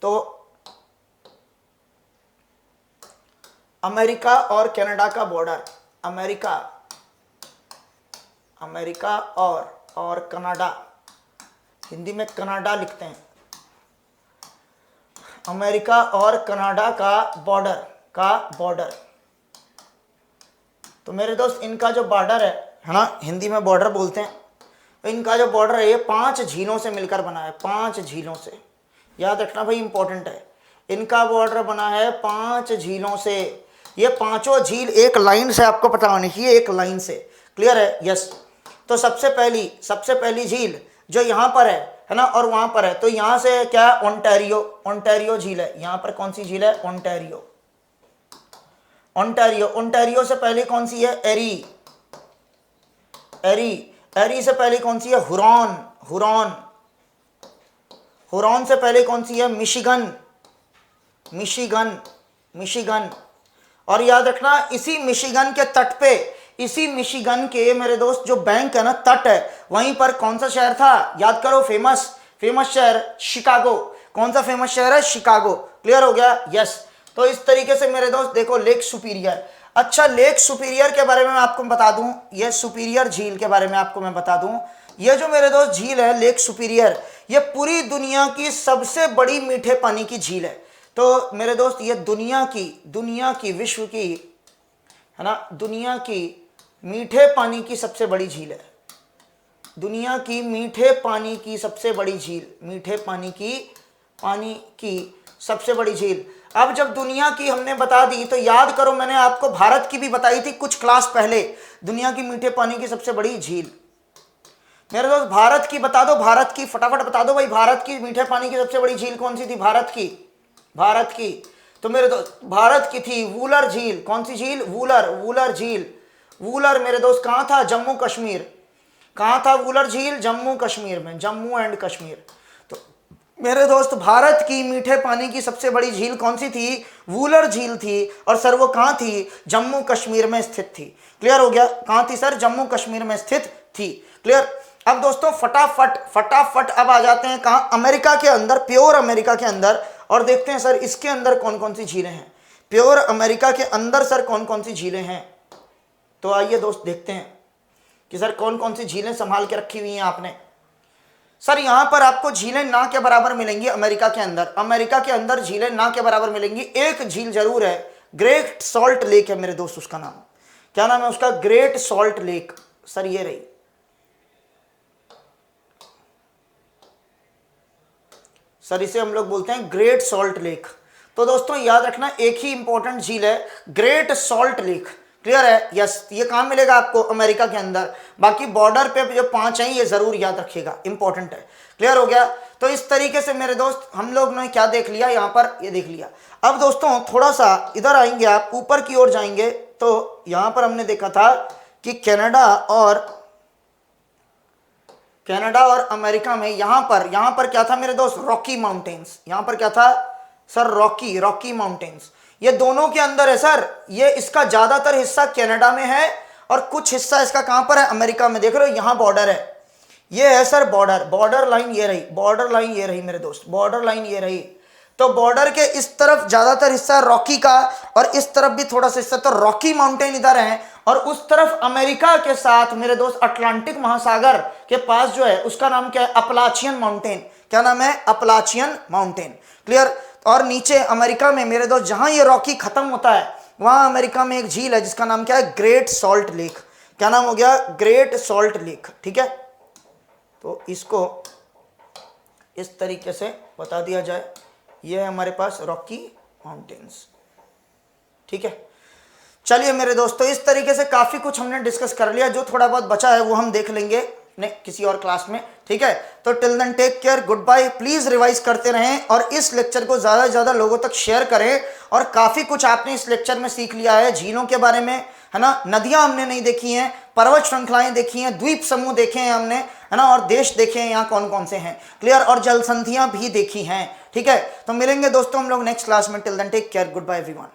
तो अमेरिका और कनाडा का बॉर्डर, अमेरिका, अमेरिका और कनाडा, हिंदी में कनाडा लिखते हैं, अमेरिका और कनाडा का बॉर्डर। तो मेरे दोस्त इनका जो बॉर्डर है ना, हिंदी में बॉर्डर बोलते हैं, तो इनका जो बॉर्डर है ये 5 झीलों से मिलकर बना है, 5 झीलों से। याद रखना भाई, इंपॉर्टेंट है, इनका बॉर्डर बना है 5 झीलों से। ये पांचों झील एक लाइन से, आपको पता होनी चाहिए, एक लाइन से। क्लियर है? यस। तो सबसे पहली झील जो यहाँ पर है ना, और वहां पर है, तो यहां से क्या है? ओंटारियो, ओंटारियो झील है। यहां पर कौन सी झील है? ओंटारियो, ओंटारियो, ओंटारियो से पहले कौन सी है? एरी, एरी, एरी से पहले कौन सी है? हुरॉन, हुरॉन, हुरॉन से पहले कौन सी है? Michigan, Michigan, Michigan. और याद रखना इसी मिशिगन के तट पे, इसी मिशिगन के मेरे दोस्त जो बैंक है ना, तट है, वहीं पर कौन सा शहर था? याद करो, फेमस, फेमस शहर शिकागो। कौन सा फेमस शहर है? शिकागो। क्लियर हो गया? यस। तो इस तरीके से मेरे दोस्त देखो लेक सुपीरियर। अच्छा, लेक सुपीरियर के बारे में मैं आपको बता दूं, ये सुपीरियर झील के बारे में आपको मैं बता दूं, ये जो मेरे दोस्त झील है लेक सुपीरियर, ये पूरी दुनिया की सबसे बड़ी मीठे पानी की झील है। तो मेरे दोस्त ये दुनिया की विश्व की, है ना, दुनिया की मीठे पानी की सबसे बड़ी झील है। दुनिया की मीठे पानी की सबसे बड़ी झील, मीठे पानी की सबसे बड़ी झील। अब जब दुनिया की हमने बता दी तो याद करो, मैंने आपको भारत की भी बताई थी कुछ क्लास पहले, दुनिया की मीठे पानी की सबसे बड़ी झील। मेरे दोस्त भारत की बता दो, भारत की फटाफट बता दो भाई, भारत की मीठे पानी की सबसे बड़ी झील कौन सी थी? भारत की, भारत की। तो मेरे दोस्त भारत की थी वूलर झील। कौन सी झील? वूलर, वूलर झील। वूलर मेरे दोस्त कहाँ था? जम्मू कश्मीर। कहाँ था वूलर झील? जम्मू कश्मीर में, जम्मू एंड कश्मीर। तो मेरे दोस्त भारत की मीठे पानी की सबसे बड़ी झील कौन सी थी? वूलर झील थी। और सर वो कहाँ थी? जम्मू कश्मीर में स्थित थी। क्लियर हो गया? कहाँ थी सर? जम्मू कश्मीर में स्थित थी। क्लियर? अब दोस्तों फटाफट अब आ जाते हैं कहाँ? अमेरिका के अंदर, प्योर अमेरिका के अंदर, और देखते हैं सर इसके अंदर कौन कौन सी झीलें हैं। प्योर अमेरिका के अंदर सर कौन कौन सी झीलें हैं? तो आइए दोस्त देखते हैं कि सर कौन कौन सी झीलें संभाल के रखी हुई हैं आपने। सर यहां पर आपको झीलें ना के बराबर मिलेंगी अमेरिका के अंदर। अमेरिका के अंदर झीलें ना के बराबर मिलेंगी। एक झील जरूर है, ग्रेट सॉल्ट लेक है मेरे दोस्त, उसका नाम क्या नाम है उसका? Great salt lake. सर ये रही, सर इसे हम लोग बोलते हैं ग्रेट सॉल्ट लेक। तो दोस्तों याद रखना एक ही इंपॉर्टेंट झील है, ग्रेट सॉल्ट लेक। क्लियर है? यस। ये कहाँ मिलेगा आपको? अमेरिका के अंदर। बाकी बॉर्डर पे जो 5 हैं ये जरूर याद रखिएगा, इंपॉर्टेंट है। क्लियर हो गया? तो इस तरीके से मेरे दोस्त हम लोग ने क्या देख लिया यहाँ पर? ये देख लिया। अब दोस्तों थोड़ा सा इधर आएंगे, आप ऊपर की ओर जाएंगे तो यहाँ पर हमने देखा था कि कनाडा और अमेरिका में यहाँ पर क्या था मेरे दोस्त? Rocky mountains. यहाँ पर क्या था सर? Rocky mountains. ये दोनों के अंदर है सर। ये इसका ज्यादातर हिस्सा कनाडा में है और कुछ हिस्सा इसका कहां पर है? अमेरिका में। देख रहे हो यहां बॉर्डर है, ये है सर बॉर्डर लाइन। ये रही बॉर्डर लाइन, ये रही मेरे दोस्त बॉर्डर लाइन, ये रही। तो बॉर्डर के इस तरफ ज्यादातर हिस्सा रॉकी का और इस तरफ भी थोड़ा सा हिस्सा, तो रॉकी माउंटेन इधर है। और उस तरफ अमेरिका के साथ मेरे दोस्त अटलांटिक महासागर के पास जो है उसका नाम क्या है? अपलाचियन माउंटेन। क्या नाम है? अपलाचियन माउंटेन। क्लियर? और नीचे अमेरिका में मेरे दोस्त जहां ये रॉकी खत्म होता है वहां अमेरिका में एक झील है जिसका नाम क्या है? Great salt lake. क्या नाम हो गया? Great salt lake. ठीक है, तो इसको इस तरीके से बता दिया जाए, ये है हमारे पास रॉकी माउंटेन्स। ठीक है, चलिए मेरे दोस्तों इस तरीके से काफी कुछ हमने डिस्कस कर लिया। जो थोड़ा बहुत बचा है वो हम देख लेंगे किसी और क्लास में। ठीक है, तो till then take care, good bye. Please revise करते रहें और इस लेक्चर को ज्यादा से ज्यादा लोगों तक शेयर करें। और काफी कुछ आपने इस लेक्चर में सीख लिया है, झीलों के बारे में, है ना, नदियां हमने नहीं देखी हैं, पर्वत श्रृंखलाएं देखी हैं, द्वीप समूह देखे हैं हमने, है ना, और देश देखे हैं यहाँ कौन कौन से हैं। क्लियर? और जल संधियां भी देखी हैं। ठीक है, तो मिलेंगे दोस्तों हम लोग नेक्स्ट क्लास में। Till then take care, good bye everyone.